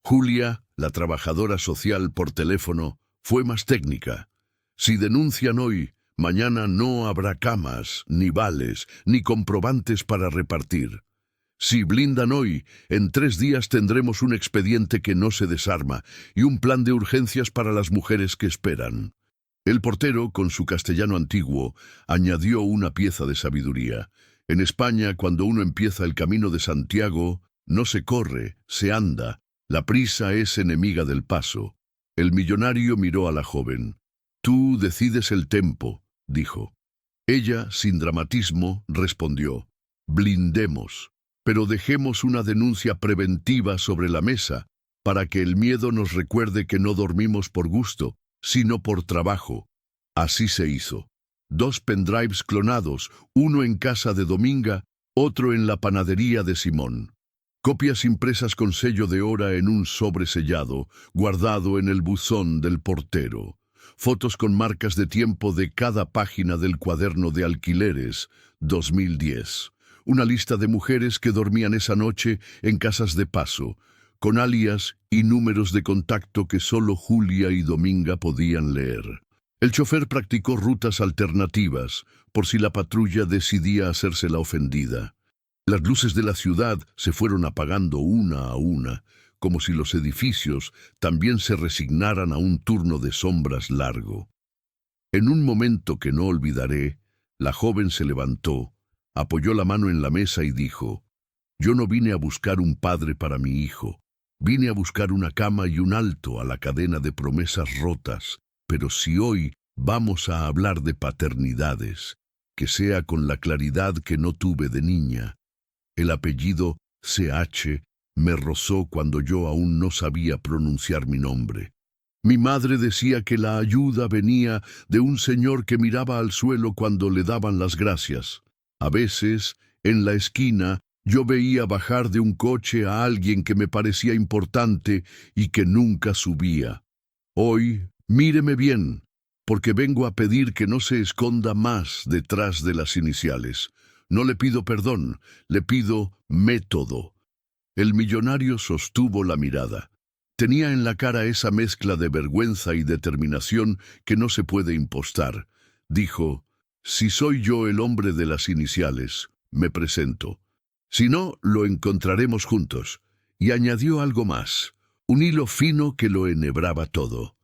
Julia, la trabajadora social por teléfono, fue más técnica. Si denuncian hoy, mañana no habrá camas, ni vales, ni comprobantes para repartir. Si blindan hoy, en 3 días tendremos un expediente que no se desarma y un plan de urgencias para las mujeres que esperan. El portero, con su castellano antiguo, añadió una pieza de sabiduría. En España, cuando uno empieza el camino de Santiago, no se corre, se anda. La prisa es enemiga del paso. El millonario miró a la joven. Tú decides el tempo, dijo. Ella, sin dramatismo, respondió. Blindemos, pero dejemos una denuncia preventiva sobre la mesa, para que el miedo nos recuerde que no dormimos por gusto, sino por trabajo. Así se hizo. 2 pendrives clonados, uno en casa de Dominga, otro en la panadería de Simón. Copias impresas con sello de hora en un sobre sellado, guardado en el buzón del portero. fotos con marcas de tiempo de cada página del cuaderno de alquileres, 2010. Una lista de mujeres que dormían esa noche en casas de paso, con alias y números de contacto que solo Julia y Dominga podían leer. El chofer practicó rutas alternativas, por si la patrulla decidía hacerse la ofendida. Las luces de la ciudad se fueron apagando una a una, como si los edificios también se resignaran a un turno de sombras largo. En un momento que no olvidaré, la joven se levantó, apoyó la mano en la mesa y dijo: «Yo no vine a buscar un padre para mi hijo, vine a buscar una cama y un alto a la cadena de promesas rotas, pero si hoy vamos a hablar de paternidades, que sea con la claridad que no tuve de niña». El apellido CH me rozó cuando yo aún no sabía pronunciar mi nombre. Mi madre decía que la ayuda venía de un señor que miraba al suelo cuando le daban las gracias. A veces, en la esquina, yo veía bajar de un coche a alguien que me parecía importante y que nunca subía. Hoy, míreme bien, porque vengo a pedir que no se esconda más detrás de las iniciales. No le pido perdón, le pido método. El millonario sostuvo la mirada. Tenía en la cara esa mezcla de vergüenza y determinación que no se puede impostar. Dijo: «Si soy yo el hombre de las iniciales, me presento. Si no, lo encontraremos juntos». Y añadió algo más, un hilo fino que lo enhebraba todo.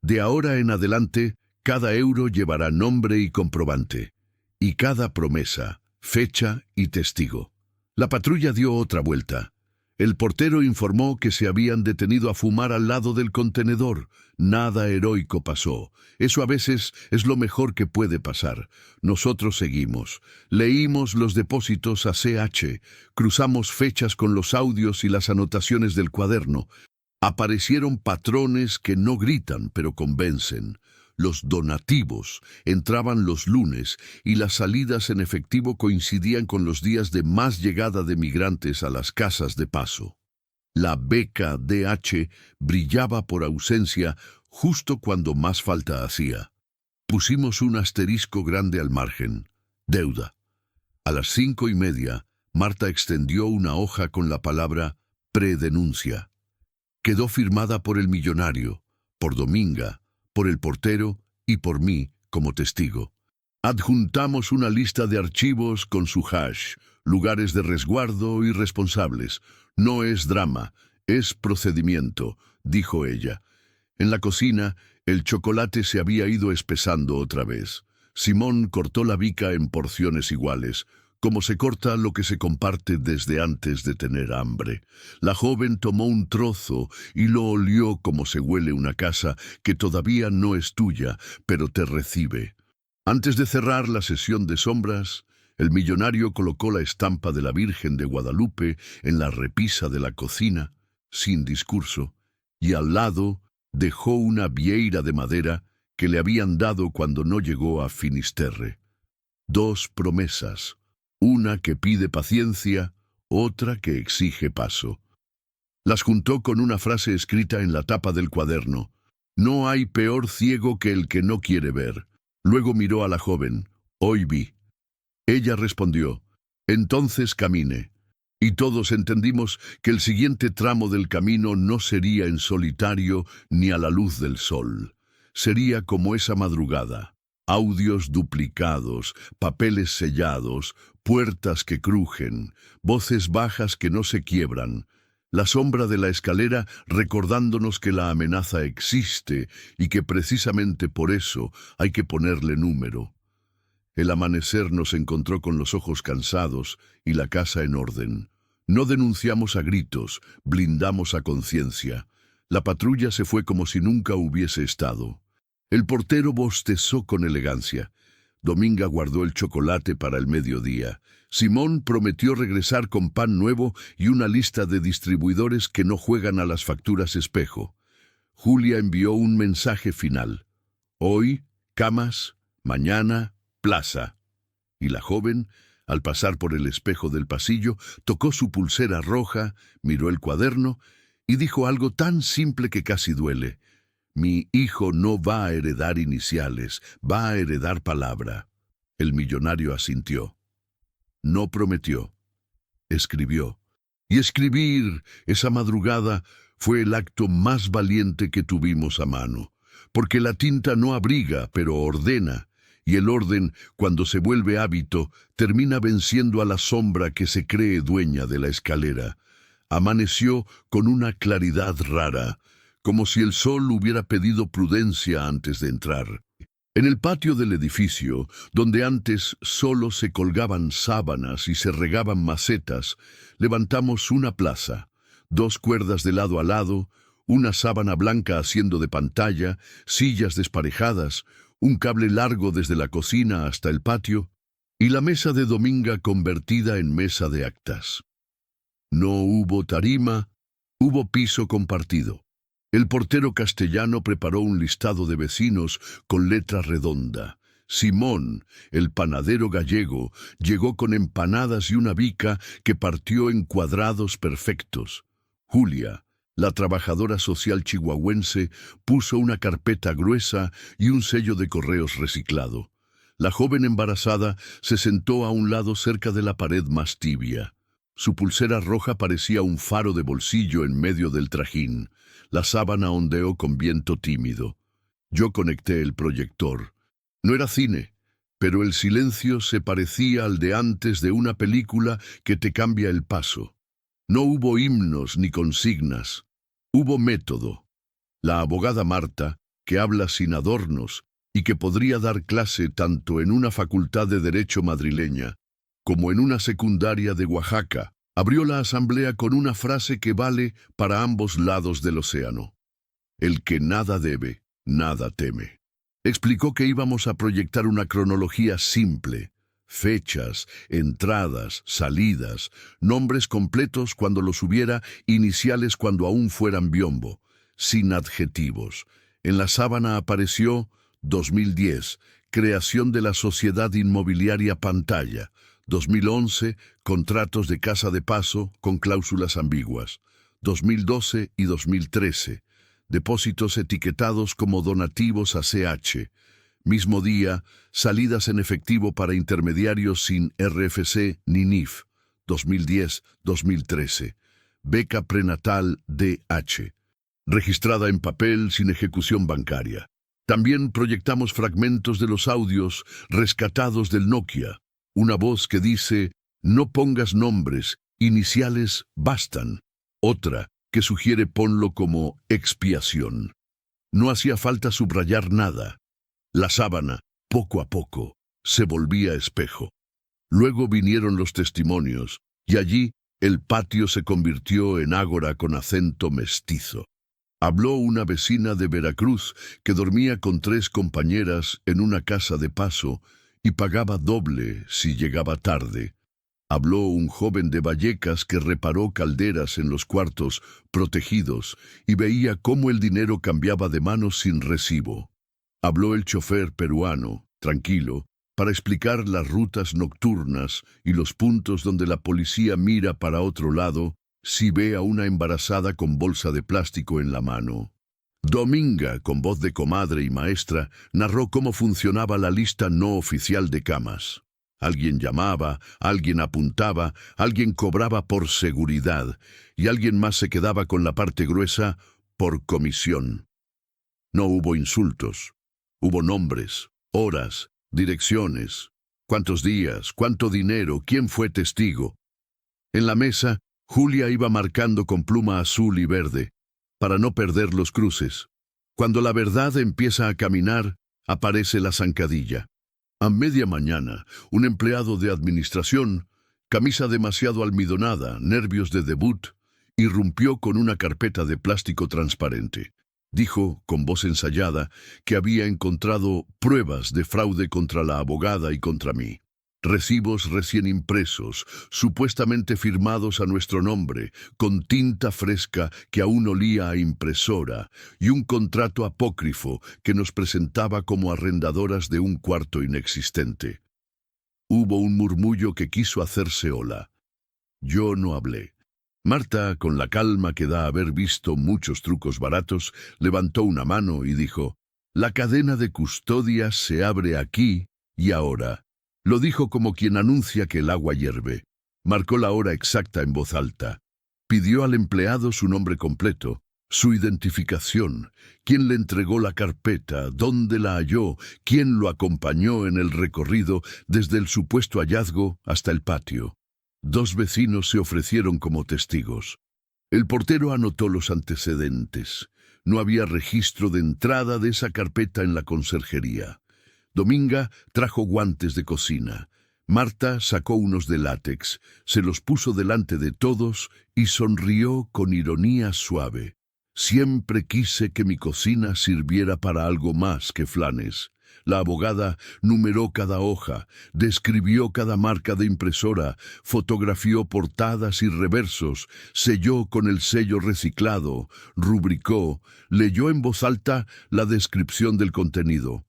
«De ahora en adelante, cada euro llevará nombre y comprobante, y cada promesa, fecha y testigo». La patrulla dio otra vuelta. El portero informó que se habían detenido a fumar al lado del contenedor. Nada heroico pasó. Eso a veces es lo mejor que puede pasar. Nosotros seguimos. Leímos los depósitos a CH. Cruzamos fechas con los audios y las anotaciones del cuaderno. Aparecieron patrones que no gritan, pero convencen. Los donativos entraban los lunes y las salidas en efectivo coincidían con los días de más llegada de migrantes a las casas de paso. La beca DH brillaba por ausencia justo cuando más falta hacía. Pusimos un asterisco grande al margen. Deuda. A las 5:30, Marta extendió una hoja con la palabra predenuncia. Quedó firmada por el millonario, por Dominga, por el portero y por mí como testigo. Adjuntamos una lista de archivos con su hash, lugares de resguardo y responsables. «No es drama, es procedimiento», dijo ella. En la cocina, el chocolate se había ido espesando otra vez. Simón cortó la bica en porciones iguales, como se corta lo que se comparte desde antes de tener hambre. La joven tomó un trozo y lo olió como se huele una casa que todavía no es tuya, pero te recibe. Antes de cerrar la sesión de sombras, el millonario colocó la estampa de la Virgen de Guadalupe en la repisa de la cocina, sin discurso, y al lado dejó una vieira de madera que le habían dado cuando no llegó a Finisterre. 2 promesas. Una que pide paciencia, otra que exige paso. Las juntó con una frase escrita en la tapa del cuaderno: «No hay peor ciego que el que no quiere ver». Luego miró a la joven: «Hoy vi». Ella respondió: «Entonces camine». Y todos entendimos que el siguiente tramo del camino no sería en solitario ni a la luz del sol. Sería como esa madrugada. Audios duplicados, papeles sellados, puertas que crujen, voces bajas que no se quiebran, la sombra de la escalera recordándonos que la amenaza existe y que precisamente por eso hay que ponerle número. El amanecer nos encontró con los ojos cansados y la casa en orden. No denunciamos a gritos, blindamos a conciencia. La patrulla se fue como si nunca hubiese estado. El portero bostezó con elegancia. Dominga guardó el chocolate para el mediodía. Simón prometió regresar con pan nuevo y una lista de distribuidores que no juegan a las facturas espejo. Julia envió un mensaje final: «Hoy, camas, mañana, plaza». Y la joven, al pasar por el espejo del pasillo, tocó su pulsera roja, miró el cuaderno y dijo algo tan simple que casi duele: Mi hijo no va a heredar iniciales, va a heredar palabra. El millonario asintió. No prometió, escribió. Y escribir esa madrugada fue el acto más valiente que tuvimos a mano, porque la tinta no abriga, pero ordena, y el orden, cuando se vuelve hábito, termina venciendo a la sombra que se cree dueña de la escalera. Amaneció con una claridad rara, como si el sol hubiera pedido prudencia antes de entrar. En el patio del edificio, donde antes solo se colgaban sábanas y se regaban macetas, levantamos una plaza, 2 cuerdas de lado a lado, una sábana blanca haciendo de pantalla, sillas desparejadas, un cable largo desde la cocina hasta el patio, y la mesa de Dominga convertida en mesa de actas. No hubo tarima, hubo piso compartido. El portero castellano preparó un listado de vecinos con letra redonda. Simón, el panadero gallego, llegó con empanadas y una bica que partió en cuadrados perfectos. Julia, la trabajadora social chihuahuense, puso una carpeta gruesa y un sello de correos reciclado. La joven embarazada se sentó a un lado cerca de la pared más tibia. Su pulsera roja parecía un faro de bolsillo en medio del trajín. La sábana ondeó con viento tímido. Yo conecté el proyector. No era cine, pero el silencio se parecía al de antes de una película que te cambia el paso. No hubo himnos ni consignas. Hubo método. La abogada Marta, que habla sin adornos y que podría dar clase tanto en una facultad de Derecho madrileña como en una secundaria de Oaxaca, abrió la asamblea con una frase que vale para ambos lados del océano. El que nada debe, nada teme. Explicó que íbamos a proyectar una cronología simple: fechas, entradas, salidas, nombres completos cuando los hubiera, iniciales cuando aún fueran biombo, sin adjetivos. En la sábana apareció 2010, creación de la Sociedad Inmobiliaria Pantalla. 2011, contratos de casa de paso con cláusulas ambiguas. 2012 y 2013, depósitos etiquetados como donativos a CH. Mismo día, salidas en efectivo para intermediarios sin RFC ni NIF. 2010-2013. Beca prenatal DH. Registrada en papel sin ejecución bancaria. También proyectamos fragmentos de los audios rescatados del Nokia. Una voz que dice: no pongas nombres, iniciales bastan. Otra que sugiere ponlo como expiación. No hacía falta subrayar nada. La sábana, poco a poco, se volvía espejo. Luego vinieron los testimonios, y allí el patio se convirtió en ágora con acento mestizo. Habló una vecina de Veracruz que dormía con 3 compañeras en una casa de paso y pagaba doble si llegaba tarde. Habló un joven de Vallecas que reparó calderas en los cuartos protegidos y veía cómo el dinero cambiaba de manos sin recibo. Habló el chofer peruano, tranquilo, para explicar las rutas nocturnas y los puntos donde la policía mira para otro lado si ve a una embarazada con bolsa de plástico en la mano. Dominga, con voz de comadre y maestra, narró cómo funcionaba la lista no oficial de camas. Alguien llamaba, alguien apuntaba, alguien cobraba por seguridad, y alguien más se quedaba con la parte gruesa por comisión. No hubo insultos. Hubo nombres, horas, direcciones, cuántos días, cuánto dinero, quién fue testigo. En la mesa, Julia iba marcando con pluma azul y verde, para no perder los cruces. Cuando la verdad empieza a caminar, aparece la zancadilla. A media mañana, un empleado de administración, camisa demasiado almidonada, nervios de debut, irrumpió con una carpeta de plástico transparente. Dijo, con voz ensayada, que había encontrado pruebas de fraude contra la abogada y contra mí. Recibos recién impresos, supuestamente firmados a nuestro nombre, con tinta fresca que aún olía a impresora, y un contrato apócrifo que nos presentaba como arrendadoras de un cuarto inexistente. Hubo un murmullo que quiso hacerse ola. Yo no hablé. Marta, con la calma que da haber visto muchos trucos baratos, levantó una mano y dijo: «La cadena de custodia se abre aquí y ahora». Lo dijo como quien anuncia que el agua hierve. Marcó la hora exacta en voz alta. Pidió al empleado su nombre completo, su identificación, quién le entregó la carpeta, dónde la halló, quién lo acompañó en el recorrido desde el supuesto hallazgo hasta el patio. 2 vecinos se ofrecieron como testigos. El portero anotó los antecedentes. No había registro de entrada de esa carpeta en la conserjería. Dominga trajo guantes de cocina. Marta sacó unos de látex, se los puso delante de todos y sonrió con ironía suave. Siempre quise que mi cocina sirviera para algo más que flanes. La abogada numeró cada hoja, describió cada marca de impresora, fotografió portadas y reversos, selló con el sello reciclado, rubricó, leyó en voz alta la descripción del contenido.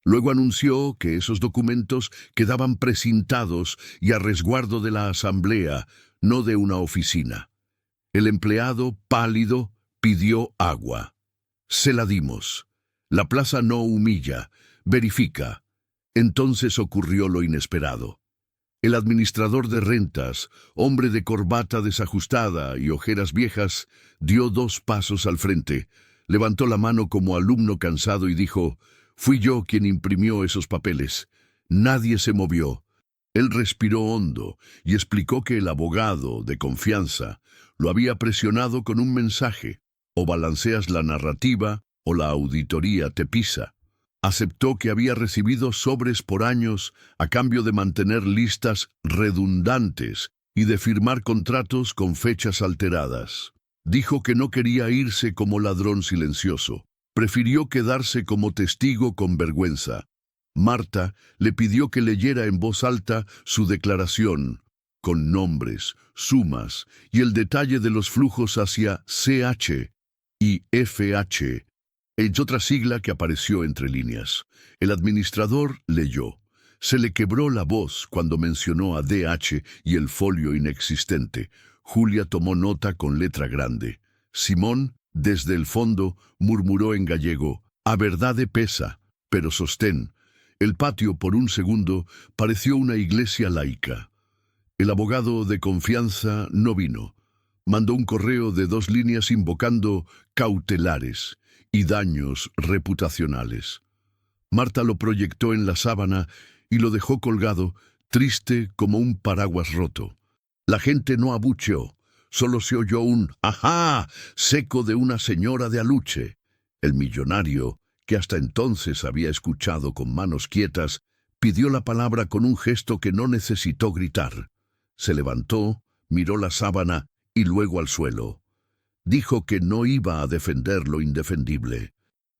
Luego anunció que esos documentos quedaban precintados y a resguardo de la asamblea, no de una oficina. El empleado, pálido, pidió agua. Se la dimos. La plaza no humilla, verifica. Entonces ocurrió lo inesperado. El administrador de rentas, hombre de corbata desajustada y ojeras viejas, dio 2 pasos al frente, levantó la mano como alumno cansado y dijo: «Fui yo quien imprimió esos papeles. Nadie se movió». Él respiró hondo y explicó que el abogado, de confianza, lo había presionado con un mensaje: o balanceas la narrativa o la auditoría te pisa. Aceptó que había recibido sobres por años a cambio de mantener listas redundantes y de firmar contratos con fechas alteradas. Dijo que no quería irse como ladrón silencioso. Prefirió quedarse como testigo con vergüenza. Marta le pidió que leyera en voz alta su declaración, con nombres, sumas y el detalle de los flujos hacia CH y FH, y otra sigla que apareció entre líneas. El administrador leyó. Se le quebró la voz cuando mencionó a DH y el folio inexistente. Julia tomó nota con letra grande. Simón, desde el fondo, murmuró en gallego: «A verdade pesa, pero sostén». El patio, por un segundo, pareció una iglesia laica. El abogado de confianza no vino. Mandó un correo de 2 líneas invocando cautelares y daños reputacionales. Marta lo proyectó en la sábana y lo dejó colgado, triste como un paraguas roto. La gente no abucheó, solo se oyó un «ajá» seco de una señora de Aluche. El millonario, que hasta entonces había escuchado con manos quietas, pidió la palabra con un gesto que no necesitó gritar. Se levantó, miró la sábana y luego al suelo. Dijo que no iba a defender lo indefendible,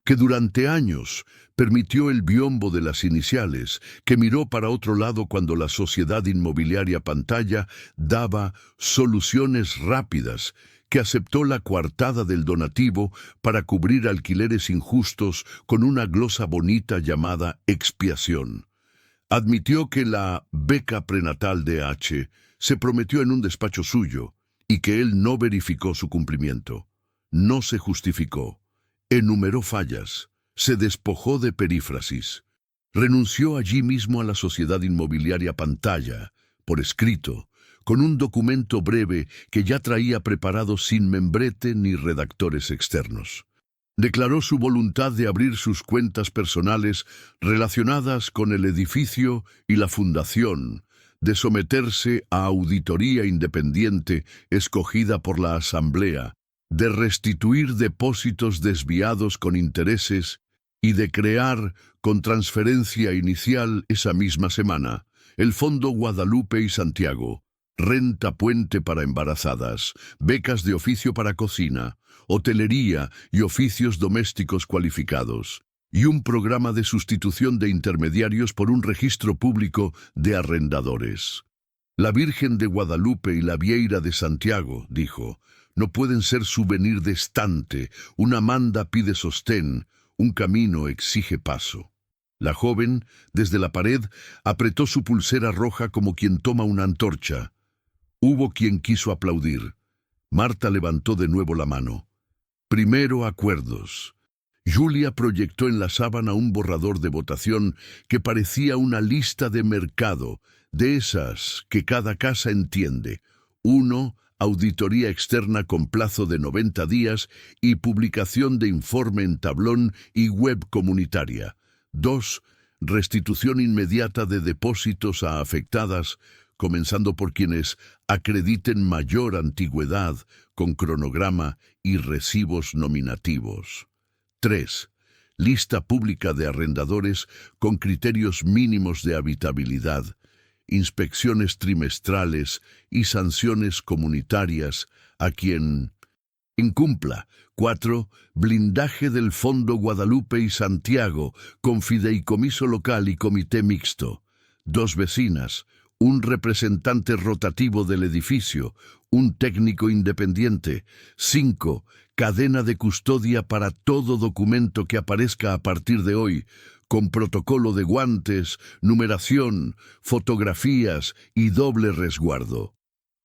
que durante años permitió el biombo de las iniciales, que miró para otro lado cuando la sociedad inmobiliaria Pantalla daba soluciones rápidas, que aceptó la coartada del donativo para cubrir alquileres injustos con una glosa bonita llamada expiación. Admitió que la beca prenatal de H se prometió en un despacho suyo y que él no verificó su cumplimiento. No se justificó. Enumeró fallas. Se despojó de perífrasis. Renunció allí mismo a la sociedad inmobiliaria Pantalla, por escrito, con un documento breve que ya traía preparado sin membrete ni redactores externos. Declaró su voluntad de abrir sus cuentas personales relacionadas con el edificio y la fundación, de someterse a auditoría independiente escogida por la Asamblea, de restituir depósitos desviados con intereses y de crear, con transferencia inicial esa misma semana, el Fondo Guadalupe y Santiago, renta puente para embarazadas, becas de oficio para cocina, hotelería y oficios domésticos cualificados, y un programa de sustitución de intermediarios por un registro público de arrendadores. La Virgen de Guadalupe y la Vieira de Santiago, dijo, no pueden ser souvenir de estante, una manda pide sostén, un camino exige paso. La joven, desde la pared, apretó su pulsera roja como quien toma una antorcha. Hubo quien quiso aplaudir, Marta levantó de nuevo la mano. Primero, acuerdos. Julia proyectó en la sábana un borrador de votación que parecía una lista de mercado, de esas que cada casa entiende. 1. Auditoría externa con plazo de 90 días y publicación de informe en tablón y web comunitaria. 2. Restitución inmediata de depósitos a afectadas, comenzando por quienes acrediten mayor antigüedad, con cronograma y recibos nominativos. 3. Lista pública de arrendadores con criterios mínimos de habitabilidad, inspecciones trimestrales y sanciones comunitarias a quien incumpla. 4. Blindaje del Fondo Guadalupe y Santiago con fideicomiso local y comité mixto. 2 vecinas, un representante rotativo del edificio, un técnico independiente. 5. Cadena de custodia para todo documento que aparezca a partir de hoy, con protocolo de guantes, numeración, fotografías y doble resguardo.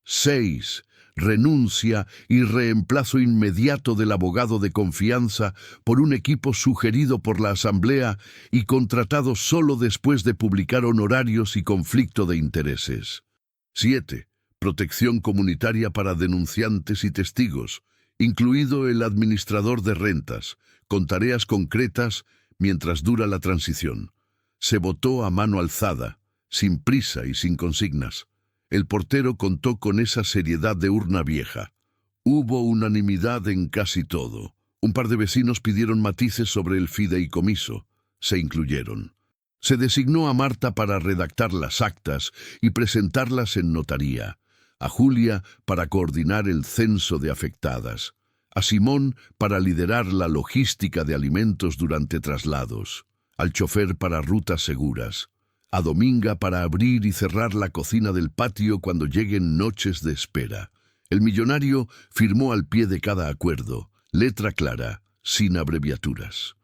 6. Renuncia y reemplazo inmediato del abogado de confianza por un equipo sugerido por la Asamblea y contratado solo después de publicar honorarios y conflicto de intereses. 7. Protección comunitaria para denunciantes y testigos, incluido el administrador de rentas, con tareas concretas mientras dura la transición. Se votó a mano alzada, sin prisa y sin consignas. El portero contó con esa seriedad de urna vieja. Hubo unanimidad en casi todo. Un par de vecinos pidieron matices sobre el fideicomiso. Se incluyeron. Se designó a Marta para redactar las actas y presentarlas en notaría, a Julia para coordinar el censo de afectadas, a Simón para liderar la logística de alimentos durante traslados, al chofer para rutas seguras, a Dominga para abrir y cerrar la cocina del patio cuando lleguen noches de espera. El millonario firmó al pie de cada acuerdo, letra clara, sin abreviaturas.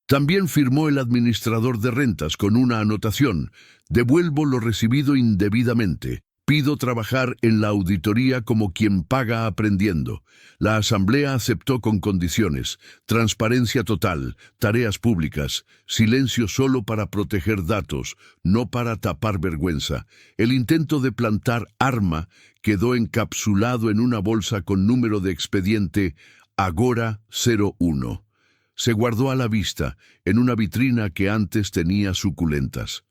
También firmó el administrador de rentas con una anotación: devuelvo lo recibido indebidamente. Pido trabajar en la auditoría como quien paga aprendiendo. La Asamblea aceptó con condiciones: transparencia total, tareas públicas, silencio solo para proteger datos, no para tapar vergüenza. El intento de plantar arma quedó encapsulado en una bolsa con número de expediente Agora 01. Se guardó a la vista en una vitrina que antes tenía suculentas.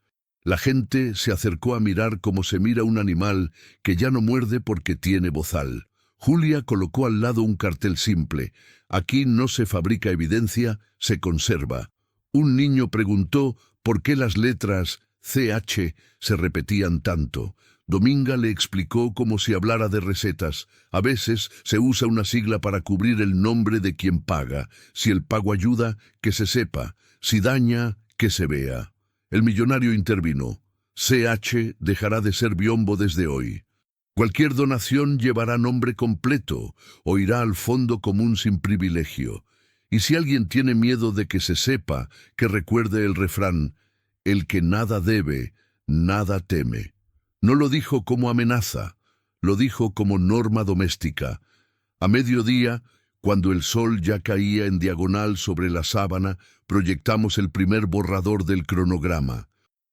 La gente se acercó a mirar como se mira un animal que ya no muerde porque tiene bozal. Julia colocó al lado un cartel simple: aquí no se fabrica evidencia, se conserva. Un niño preguntó por qué las letras CH se repetían tanto. Dominga le explicó como si hablara de recetas. A veces se usa una sigla para cubrir el nombre de quien paga. Si el pago ayuda, que se sepa. Si daña, que se vea. El millonario intervino: CH dejará de ser biombo desde hoy. Cualquier donación llevará nombre completo o irá al fondo común sin privilegio. Y si alguien tiene miedo de que se sepa, que recuerde el refrán: el que nada debe, nada teme. No lo dijo como amenaza, lo dijo como norma doméstica. A mediodía, cuando el sol ya caía en diagonal sobre la sábana, proyectamos el primer borrador del cronograma.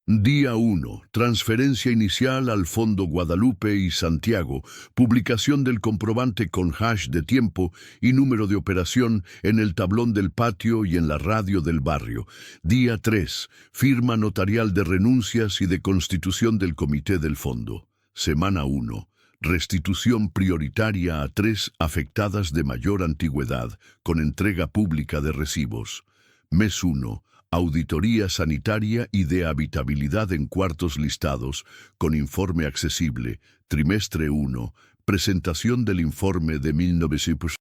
Día 1. Transferencia inicial al Fondo Guadalupe y Santiago. Publicación del comprobante con hash de tiempo y número de operación en el tablón del patio y en la radio del barrio. Día 3. Firma notarial de renuncias y de constitución del comité del fondo. Semana 1. Restitución prioritaria a 3 afectadas de mayor antigüedad, con entrega pública de recibos. Mes 1. Auditoría sanitaria y de habitabilidad en cuartos listados, con informe accesible. Trimestre 1. Presentación del informe de 1900.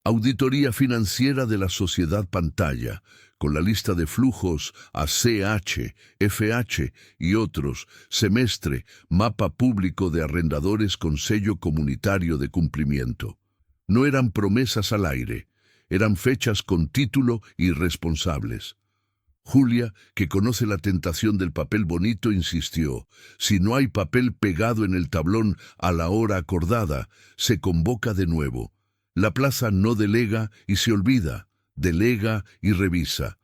Auditoría financiera de la sociedad pantalla, con la lista de flujos a CH, FH y otros. Semestre, mapa público de arrendadores con sello comunitario de cumplimiento. No eran promesas al aire, eran fechas con título y responsables. Julia, que conoce la tentación del papel bonito, insistió: si no hay papel pegado en el tablón a la hora acordada, se convoca de nuevo. La plaza no delega y se olvida, delega y revisa.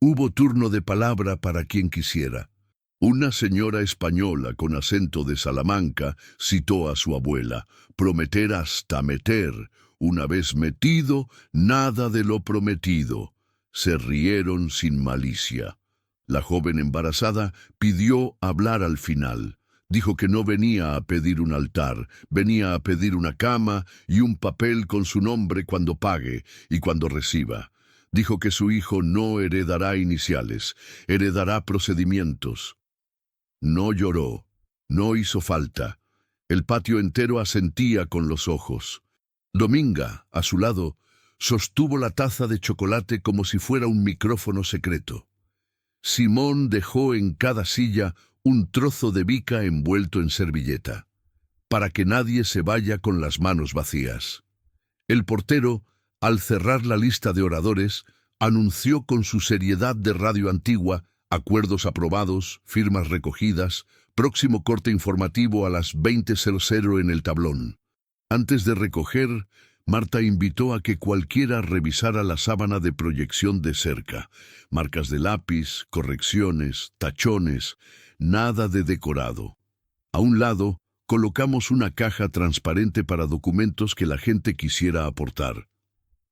Hubo turno de palabra para quien quisiera. Una señora española con acento de Salamanca citó a su abuela: prometer hasta meter. Una vez metido, nada de lo prometido. Se rieron sin malicia. La joven embarazada pidió hablar al final. Dijo que no venía a pedir un altar, venía a pedir una cama y un papel con su nombre cuando pague y cuando reciba. Dijo que su hijo no heredará iniciales, heredará procedimientos. No lloró, no hizo falta. El patio entero asentía con los ojos. Dominga, a su lado, sostuvo la taza de chocolate como si fuera un micrófono secreto. Simón dejó en cada silla un trozo de bica envuelto en servilleta, para que nadie se vaya con las manos vacías. El portero, al cerrar la lista de oradores, anunció con su seriedad de radio antigua: acuerdos aprobados, firmas recogidas, próximo corte informativo a las 20:00 en el tablón. Antes de recoger, Marta invitó a que cualquiera revisara la sábana de proyección de cerca. Marcas de lápiz, correcciones, tachones, nada de decorado. A un lado, colocamos una caja transparente para documentos que la gente quisiera aportar.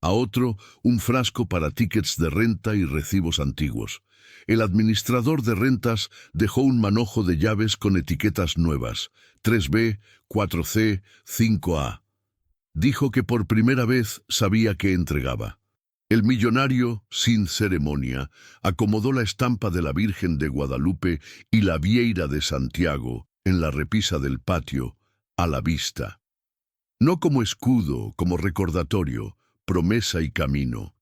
A otro, un frasco para tickets de renta y recibos antiguos. El administrador de rentas dejó un manojo de llaves con etiquetas nuevas: 3B, 4C, 5A. Dijo que por primera vez sabía qué entregaba. El millonario, sin ceremonia, acomodó la estampa de la Virgen de Guadalupe y la Vieira de Santiago en la repisa del patio, a la vista. No como escudo, como recordatorio, promesa y camino.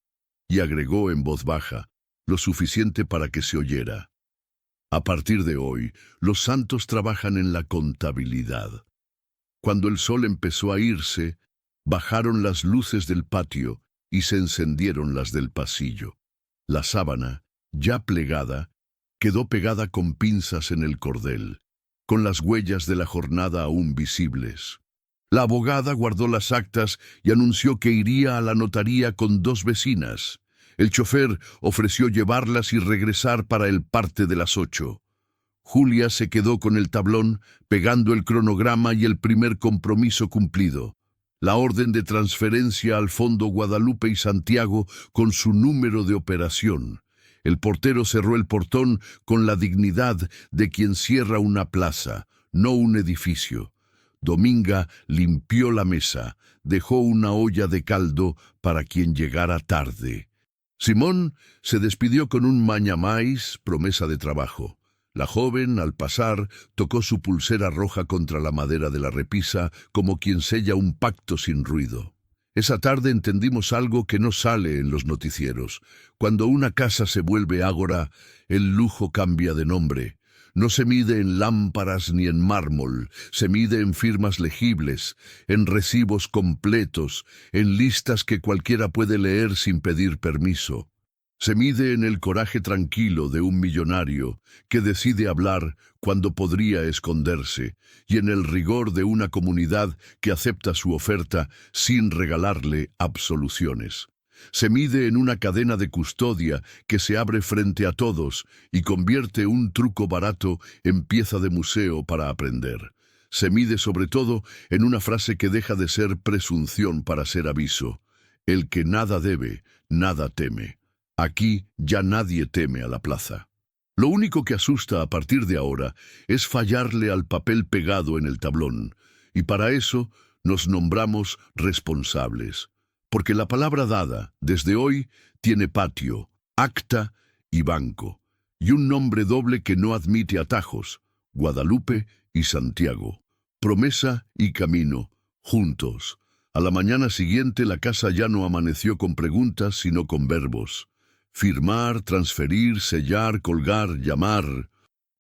Y agregó en voz baja, lo suficiente para que se oyera: a partir de hoy, los santos trabajan en la contabilidad. Cuando el sol empezó a irse, bajaron las luces del patio y se encendieron las del pasillo. La sábana, ya plegada, quedó pegada con pinzas en el cordel, con las huellas de la jornada aún visibles. La abogada guardó las actas y anunció que iría a la notaría con 2 vecinas. El chofer ofreció llevarlas y regresar para el parte de las 8. Julia se quedó con el tablón, pegando el cronograma y el primer compromiso cumplido: la orden de transferencia al Fondo Guadalupe y Santiago con su número de operación. El portero cerró el portón con la dignidad de quien cierra una plaza, no un edificio. Dominga limpió la mesa, dejó una olla de caldo para quien llegara tarde. Simón se despidió con un mañamáis, promesa de trabajo. La joven, al pasar, tocó su pulsera roja contra la madera de la repisa, como quien sella un pacto sin ruido. Esa tarde entendimos algo que no sale en los noticieros. Cuando una casa se vuelve ágora, el lujo cambia de nombre. No se mide en lámparas ni en mármol, se mide en firmas legibles, en recibos completos, en listas que cualquiera puede leer sin pedir permiso. Se mide en el coraje tranquilo de un millonario que decide hablar cuando podría esconderse, y en el rigor de una comunidad que acepta su oferta sin regalarle absoluciones. Se mide en una cadena de custodia que se abre frente a todos y convierte un truco barato en pieza de museo para aprender. Se mide sobre todo en una frase que deja de ser presunción para ser aviso: el que nada debe, nada teme. Aquí ya nadie teme a la plaza. Lo único que asusta a partir de ahora es fallarle al papel pegado en el tablón, y para eso nos nombramos responsables, porque la palabra dada, desde hoy, tiene patio, acta y banco, y un nombre doble que no admite atajos: Guadalupe y Santiago, promesa y camino, juntos. A la mañana siguiente la casa ya no amaneció con preguntas, sino con verbos: firmar, transferir, sellar, colgar, llamar.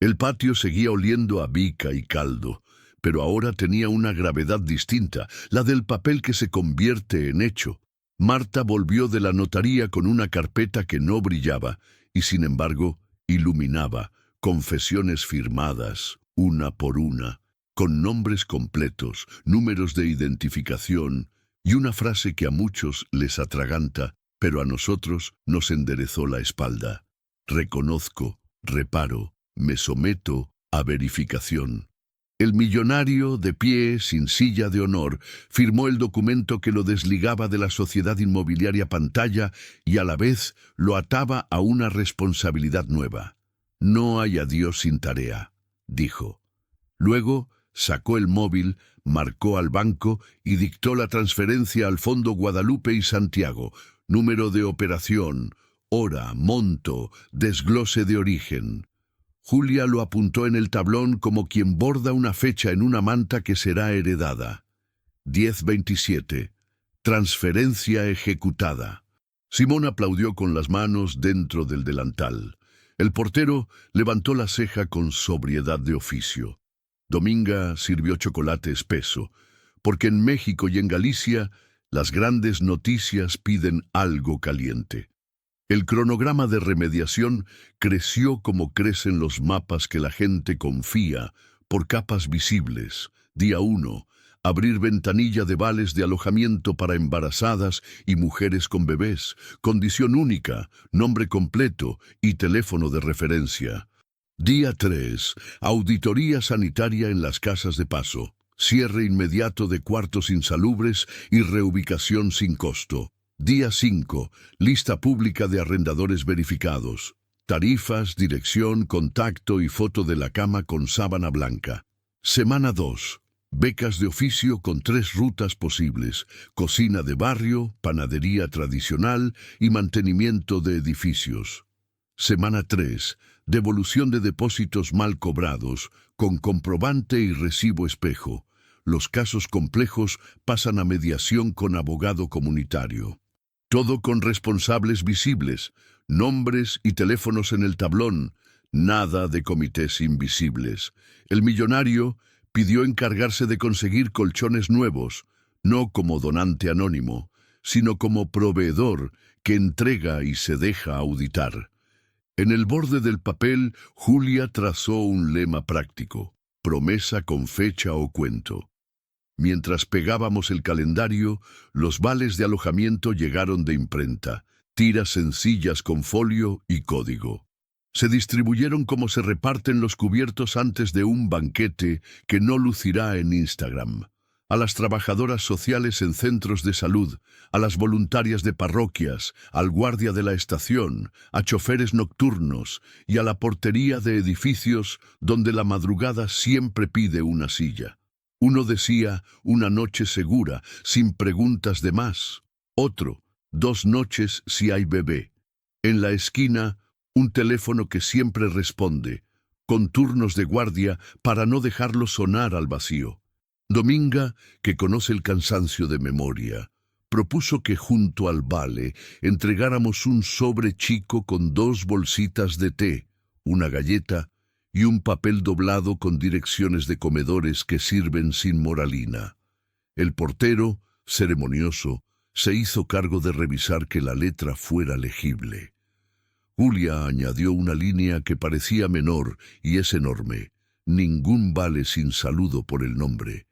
El patio seguía oliendo a bica y caldo, pero ahora tenía una gravedad distinta, la del papel que se convierte en hecho. Marta volvió de la notaría con una carpeta que no brillaba, y sin embargo iluminaba, confesiones firmadas, una por una, con nombres completos, números de identificación y una frase que a muchos les atraganta, pero a nosotros nos enderezó la espalda. Reconozco, reparo, me someto a verificación. El millonario, de pie, sin silla de honor, firmó el documento que lo desligaba de la sociedad inmobiliaria pantalla y a la vez lo ataba a una responsabilidad nueva. No hay adiós sin tarea, dijo. Luego sacó el móvil, marcó al banco y dictó la transferencia al Fondo Guadalupe y Santiago, número de operación, hora, monto, desglose de origen. Julia lo apuntó en el tablón como quien borda una fecha en una manta que será heredada. 10:27. Transferencia ejecutada. Simón aplaudió con las manos dentro del delantal. El portero levantó la ceja con sobriedad de oficio. Dominga sirvió chocolate espeso, porque en México y en Galicia las grandes noticias piden algo caliente. El cronograma de remediación creció como crecen los mapas que la gente confía por capas visibles. Día 1. Abrir ventanilla de vales de alojamiento para embarazadas y mujeres con bebés. Condición única, nombre completo y teléfono de referencia. Día 3. Auditoría sanitaria en las casas de paso. Cierre inmediato de cuartos insalubres y reubicación sin costo. Día 5. Lista pública de arrendadores verificados. Tarifas, dirección, contacto y foto de la cama con sábana blanca. Semana 2. Becas de oficio con 3 rutas posibles: cocina de barrio, panadería tradicional y mantenimiento de edificios. Semana 3. Devolución de depósitos mal cobrados, con comprobante y recibo espejo. Los casos complejos pasan a mediación con abogado comunitario. Todo con responsables visibles, nombres y teléfonos en el tablón, nada de comités invisibles. El millonario pidió encargarse de conseguir colchones nuevos, no como donante anónimo, sino como proveedor que entrega y se deja auditar. En el borde del papel, Julia trazó un lema práctico: promesa con fecha o cuento. Mientras pegábamos el calendario, los vales de alojamiento llegaron de imprenta, tiras sencillas con folio y código. Se distribuyeron como se reparten los cubiertos antes de un banquete que no lucirá en Instagram. A las trabajadoras sociales en centros de salud, a las voluntarias de parroquias, al guardia de la estación, a choferes nocturnos y a la portería de edificios donde la madrugada siempre pide una silla. Uno decía: una noche segura, sin preguntas de más. Otro: 2 noches si hay bebé. En la esquina, un teléfono que siempre responde, con turnos de guardia para no dejarlo sonar al vacío. Dominga, que conoce el cansancio de memoria, propuso que junto al vale entregáramos un sobre chico con 2 bolsitas de té, una galleta y un papel doblado con direcciones de comedores que sirven sin moralina. El portero, ceremonioso, se hizo cargo de revisar que la letra fuera legible. Julia añadió una línea que parecía menor y es enorme: ningún vale sin saludo por el nombre.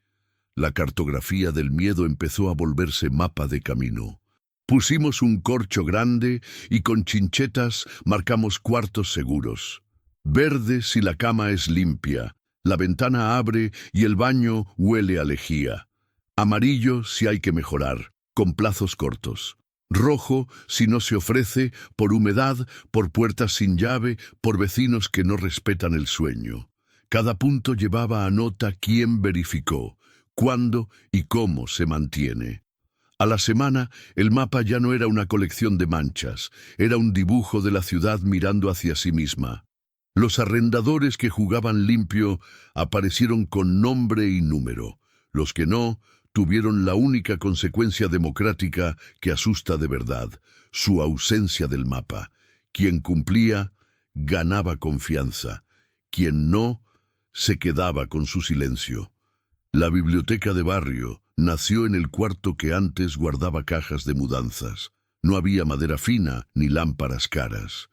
La cartografía del miedo empezó a volverse mapa de camino. Pusimos un corcho grande y con chinchetas marcamos cuartos seguros. Verde si la cama es limpia, la ventana abre y el baño huele a lejía. Amarillo si hay que mejorar, con plazos cortos. Rojo si no se ofrece, por humedad, por puertas sin llave, por vecinos que no respetan el sueño. Cada punto llevaba a nota quién verificó, cuándo y cómo se mantiene. A la semana, el mapa ya no era una colección de manchas, era un dibujo de la ciudad mirando hacia sí misma. Los arrendadores que jugaban limpio aparecieron con nombre y número. Los que no, tuvieron la única consecuencia democrática que asusta de verdad: su ausencia del mapa. Quien cumplía, ganaba confianza. Quien no, se quedaba con su silencio. La biblioteca de barrio nació en el cuarto que antes guardaba cajas de mudanzas. No había madera fina ni lámparas caras.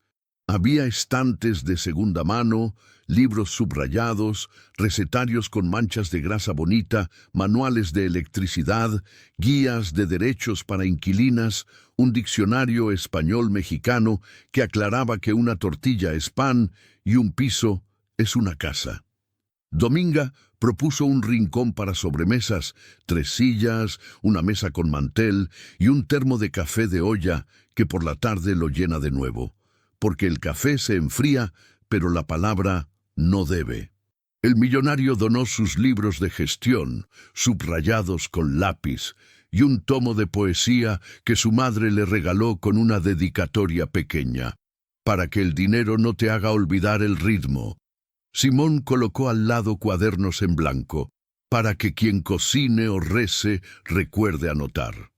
Había estantes de segunda mano, libros subrayados, recetarios con manchas de grasa bonita, manuales de electricidad, guías de derechos para inquilinas, un diccionario español-mexicano que aclaraba que una tortilla es pan y un piso es una casa. Dominga propuso un rincón para sobremesas, 3 sillas, una mesa con mantel y un termo de café de olla que por la tarde lo llena de nuevo, porque el café se enfría, pero la palabra no debe. El millonario donó sus libros de gestión, subrayados con lápiz, y un tomo de poesía que su madre le regaló con una dedicatoria pequeña, para que el dinero no te haga olvidar el ritmo. Simón colocó al lado cuadernos en blanco, para que quien cocine o rece recuerde anotar.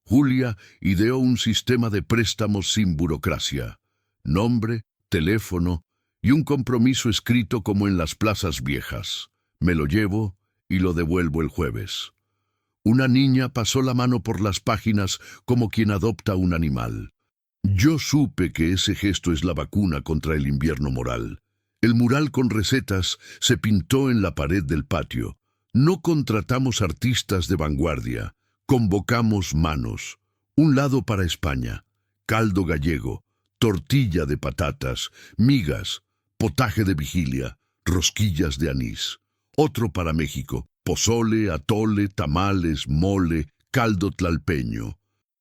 Julia ideó un sistema de préstamos sin burocracia, nombre, teléfono y un compromiso escrito como en las plazas viejas. Me lo llevo y lo devuelvo el jueves. Una niña pasó la mano por las páginas como quien adopta un animal. Yo supe que ese gesto es la vacuna contra el invierno moral. El mural con recetas se pintó en la pared del patio. No contratamos artistas de vanguardia, convocamos manos. Un lado para España, caldo gallego, tortilla de patatas, migas, potaje de vigilia, rosquillas de anís. Otro para México, pozole, atole, tamales, mole, caldo tlalpeño.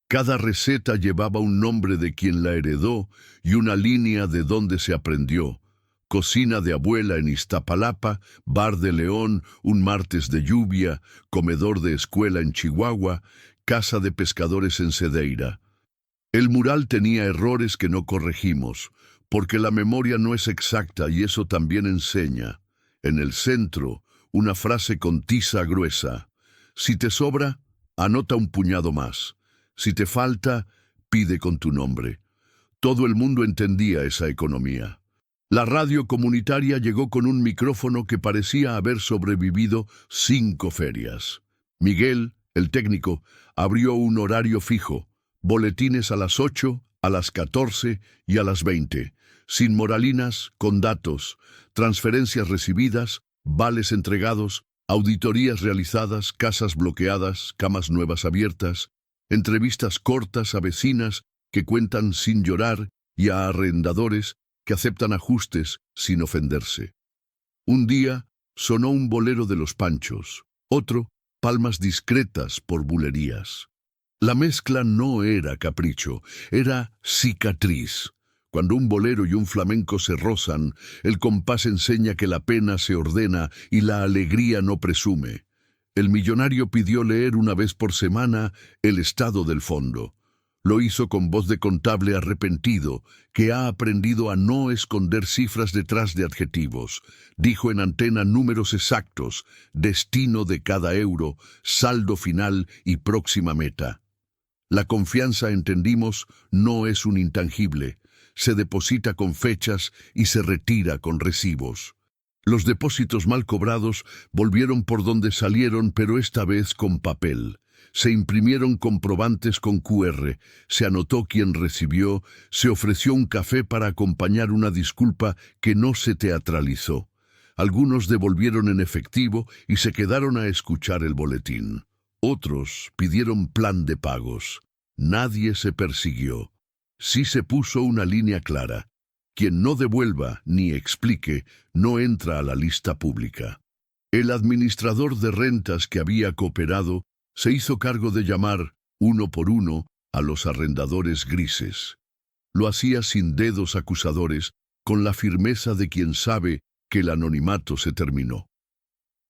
Cada receta llevaba un nombre de quien la heredó y una línea de donde se aprendió. Cocina de abuela en Iztapalapa, bar de León, un martes de lluvia, comedor de escuela en Chihuahua, casa de pescadores en Cedeira. El mural tenía errores que no corregimos, porque la memoria no es exacta y eso también enseña. En el centro, una frase con tiza gruesa. Si te sobra, anota un puñado más. Si te falta, pide con tu nombre. Todo el mundo entendía esa economía. La radio comunitaria llegó con un micrófono que parecía haber sobrevivido 5 ferias. Miguel, el técnico, abrió un horario fijo, boletines a las 8, a las 14 y a las 20, sin moralinas, con datos, transferencias recibidas, vales entregados, auditorías realizadas, casas bloqueadas, camas nuevas abiertas, entrevistas cortas a vecinas que cuentan sin llorar y a arrendadores que aceptan ajustes sin ofenderse. Un día sonó un bolero de los Panchos, otro, palmas discretas por bulerías. La mezcla no era capricho, era cicatriz. Cuando un bolero y un flamenco se rozan, el compás enseña que la pena se ordena y la alegría no presume. El millonario pidió leer una vez por semana el estado del fondo. Lo hizo con voz de contable arrepentido, que ha aprendido a no esconder cifras detrás de adjetivos. Dijo en antena números exactos, destino de cada euro, saldo final y próxima meta. La confianza, entendimos, no es un intangible. Se deposita con fechas y se retira con recibos. Los depósitos mal cobrados volvieron por donde salieron, pero esta vez con papel. Se imprimieron comprobantes con QR, se anotó quién recibió, se ofreció un café para acompañar una disculpa que no se teatralizó. Algunos devolvieron en efectivo y se quedaron a escuchar el boletín. Otros pidieron plan de pagos. Nadie se persiguió. Sí se puso una línea clara. Quien no devuelva ni explique no entra a la lista pública. El administrador de rentas que había cooperado se hizo cargo de llamar, uno por uno, a los arrendadores grises. Lo hacía sin dedos acusadores, con la firmeza de quien sabe que el anonimato se terminó.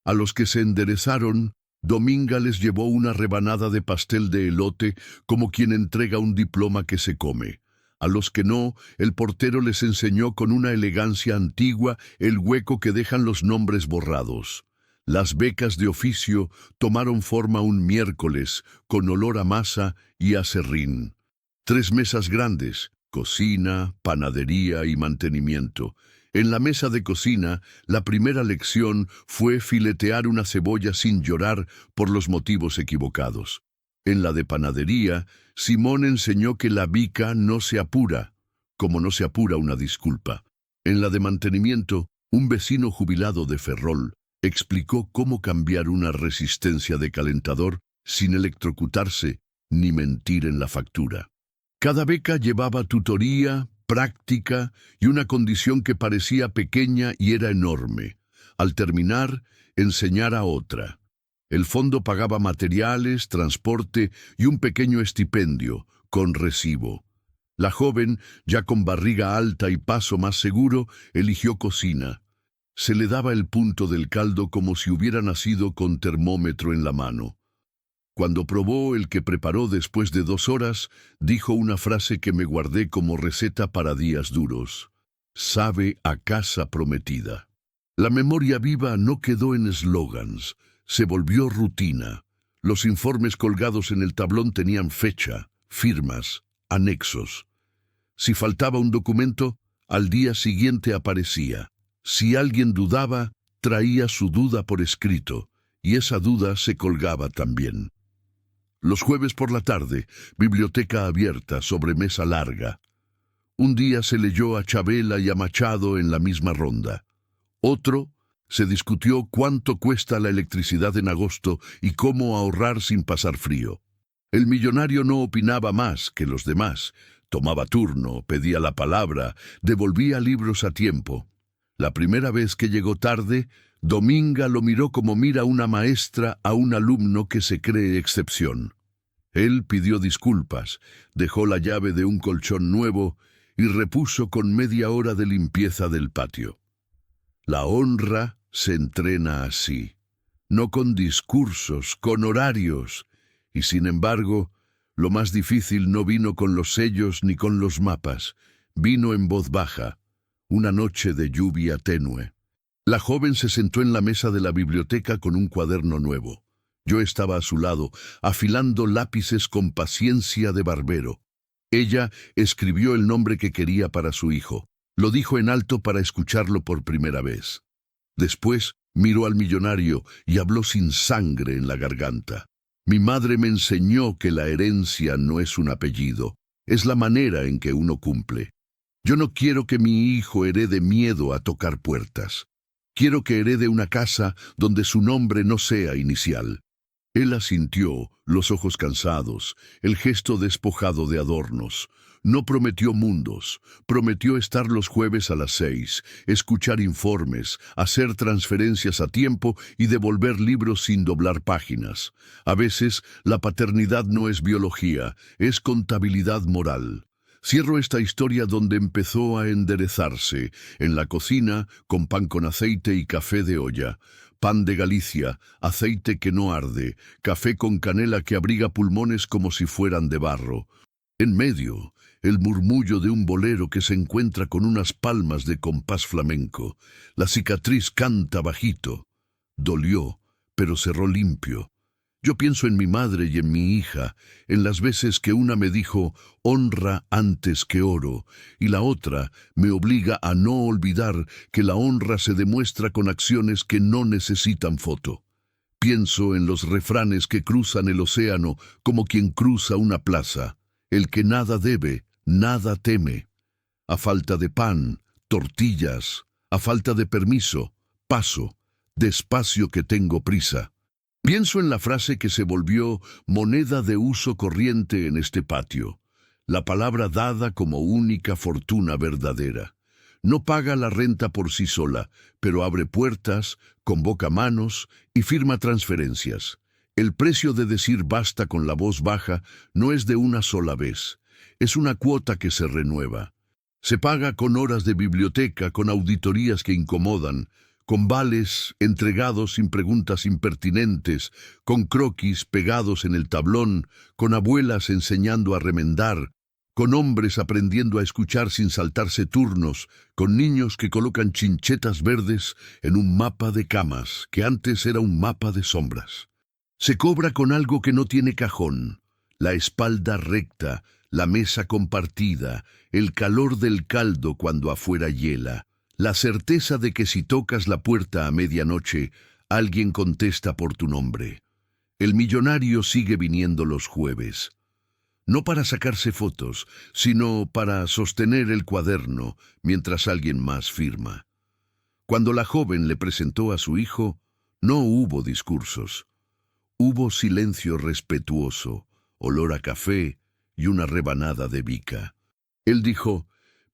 A los que se enderezaron, Dominga les llevó una rebanada de pastel de elote como quien entrega un diploma que se come. A los que no, el portero les enseñó con una elegancia antigua el hueco que dejan los nombres borrados. Las becas de oficio tomaron forma un miércoles, con olor a masa y a serrín. 3 mesas grandes, cocina, panadería y mantenimiento. En la mesa de cocina, la primera lección fue filetear una cebolla sin llorar por los motivos equivocados. En la de panadería, Simón enseñó que la bica no se apura. como no se apura una disculpa. En la de mantenimiento, un vecino jubilado de Ferrol explicó cómo cambiar una resistencia de calentador sin electrocutarse ni mentir en la factura. Cada beca llevaba tutoría, práctica y una condición que parecía pequeña y era enorme. Al terminar, enseñar a otra. El fondo pagaba materiales, transporte y un pequeño estipendio, con recibo. La joven, ya con barriga alta y paso más seguro, eligió cocina. Se le daba el punto del caldo como si hubiera nacido con termómetro en la mano. Cuando probó el que preparó después de 2 horas, dijo una frase que me guardé como receta para días duros. Sabe a casa prometida. La memoria viva no quedó en eslogans, se volvió rutina. Los informes colgados en el tablón tenían fecha, firmas, anexos. Si faltaba un documento, al día siguiente aparecía. Si alguien dudaba, traía su duda por escrito, y esa duda se colgaba también. Los jueves por la tarde, biblioteca abierta, sobremesa larga. Un día se leyó a Chabela y a Machado en la misma ronda. Otro, se discutió cuánto cuesta la electricidad en agosto y cómo ahorrar sin pasar frío. El millonario no opinaba más que los demás. Tomaba turno, pedía la palabra, devolvía libros a tiempo. La primera vez que llegó tarde, Dominga lo miró como mira una maestra a un alumno que se cree excepción. Él pidió disculpas, dejó la llave de un colchón nuevo y repuso con media hora de limpieza del patio. La honra se entrena así, no con discursos, con horarios, y sin embargo, lo más difícil no vino con los sellos ni con los mapas, vino en voz baja, una noche de lluvia tenue. La joven se sentó en la mesa de la biblioteca con un cuaderno nuevo. Yo estaba a su lado, afilando lápices con paciencia de barbero. Ella escribió el nombre que quería para su hijo. Lo dijo en alto para escucharlo por primera vez. Después miró al millonario y habló sin sangre en la garganta. Mi madre me enseñó que la herencia no es un apellido, es la manera en que uno cumple. Yo no quiero que mi hijo herede miedo a tocar puertas. Quiero que herede una casa donde su nombre no sea inicial. Él asintió, los ojos cansados, el gesto despojado de adornos. No prometió mundos, prometió estar los jueves a las 6, escuchar informes, hacer transferencias a tiempo y devolver libros sin doblar páginas. A veces, la paternidad no es biología, es contabilidad moral. Cierro esta historia donde empezó a enderezarse, en la cocina, con pan con aceite y café de olla. Pan de Galicia, aceite que no arde, café con canela que abriga pulmones como si fueran de barro. En medio, el murmullo de un bolero que se encuentra con unas palmas de compás flamenco. La cicatriz canta bajito. Dolió, pero cerró limpio. Yo pienso en mi madre y en mi hija, en las veces que una me dijo honra antes que oro, y la otra me obliga a no olvidar que la honra se demuestra con acciones que no necesitan foto. Pienso en los refranes que cruzan el océano como quien cruza una plaza. El que nada debe, nada teme. A falta de pan, tortillas, a falta de permiso, paso, despacio que tengo prisa. Pienso en la frase que se volvió moneda de uso corriente en este patio, la palabra dada como única fortuna verdadera. No paga la renta por sí sola, pero abre puertas, convoca manos y firma transferencias. El precio de decir basta con la voz baja no es de una sola vez, es una cuota que se renueva. Se paga con horas de biblioteca, con auditorías que incomodan, con vales entregados sin preguntas impertinentes, con croquis pegados en el tablón, con abuelas enseñando a remendar, con hombres aprendiendo a escuchar sin saltarse turnos, con niños que colocan chinchetas verdes en un mapa de camas que antes era un mapa de sombras. Se cobra con algo que no tiene cajón, la espalda recta, la mesa compartida, el calor del caldo cuando afuera hiela. La certeza de que si tocas la puerta a medianoche, alguien contesta por tu nombre. El millonario sigue viniendo los jueves. no para sacarse fotos, sino para sostener el cuaderno mientras alguien más firma. Cuando la joven le presentó a su hijo, no hubo discursos. Hubo silencio respetuoso, olor a café y una rebanada de bica. Él dijo: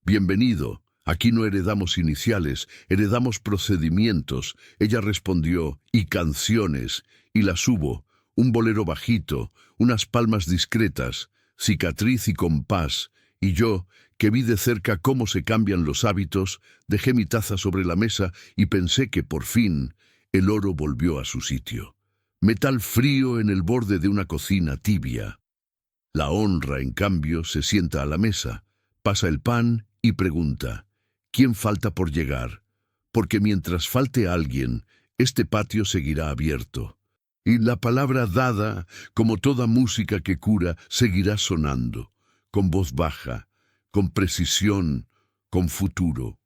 «Bienvenido, aquí no heredamos iniciales, heredamos procedimientos». Ella respondió: «Y canciones, y las hubo, un bolero bajito, unas palmas discretas, cicatriz y compás». Y yo, que vi de cerca cómo se cambian los hábitos, dejé mi taza sobre la mesa y pensé que por fin el oro volvió a su sitio. Metal frío en el borde de una cocina tibia. La honra, en cambio, se sienta a la mesa, pasa el pan y pregunta: ¿quién falta por llegar? Porque mientras falte alguien, este patio seguirá abierto. Y la palabra dada, como toda música que cura, seguirá sonando, con voz baja, con precisión, con futuro.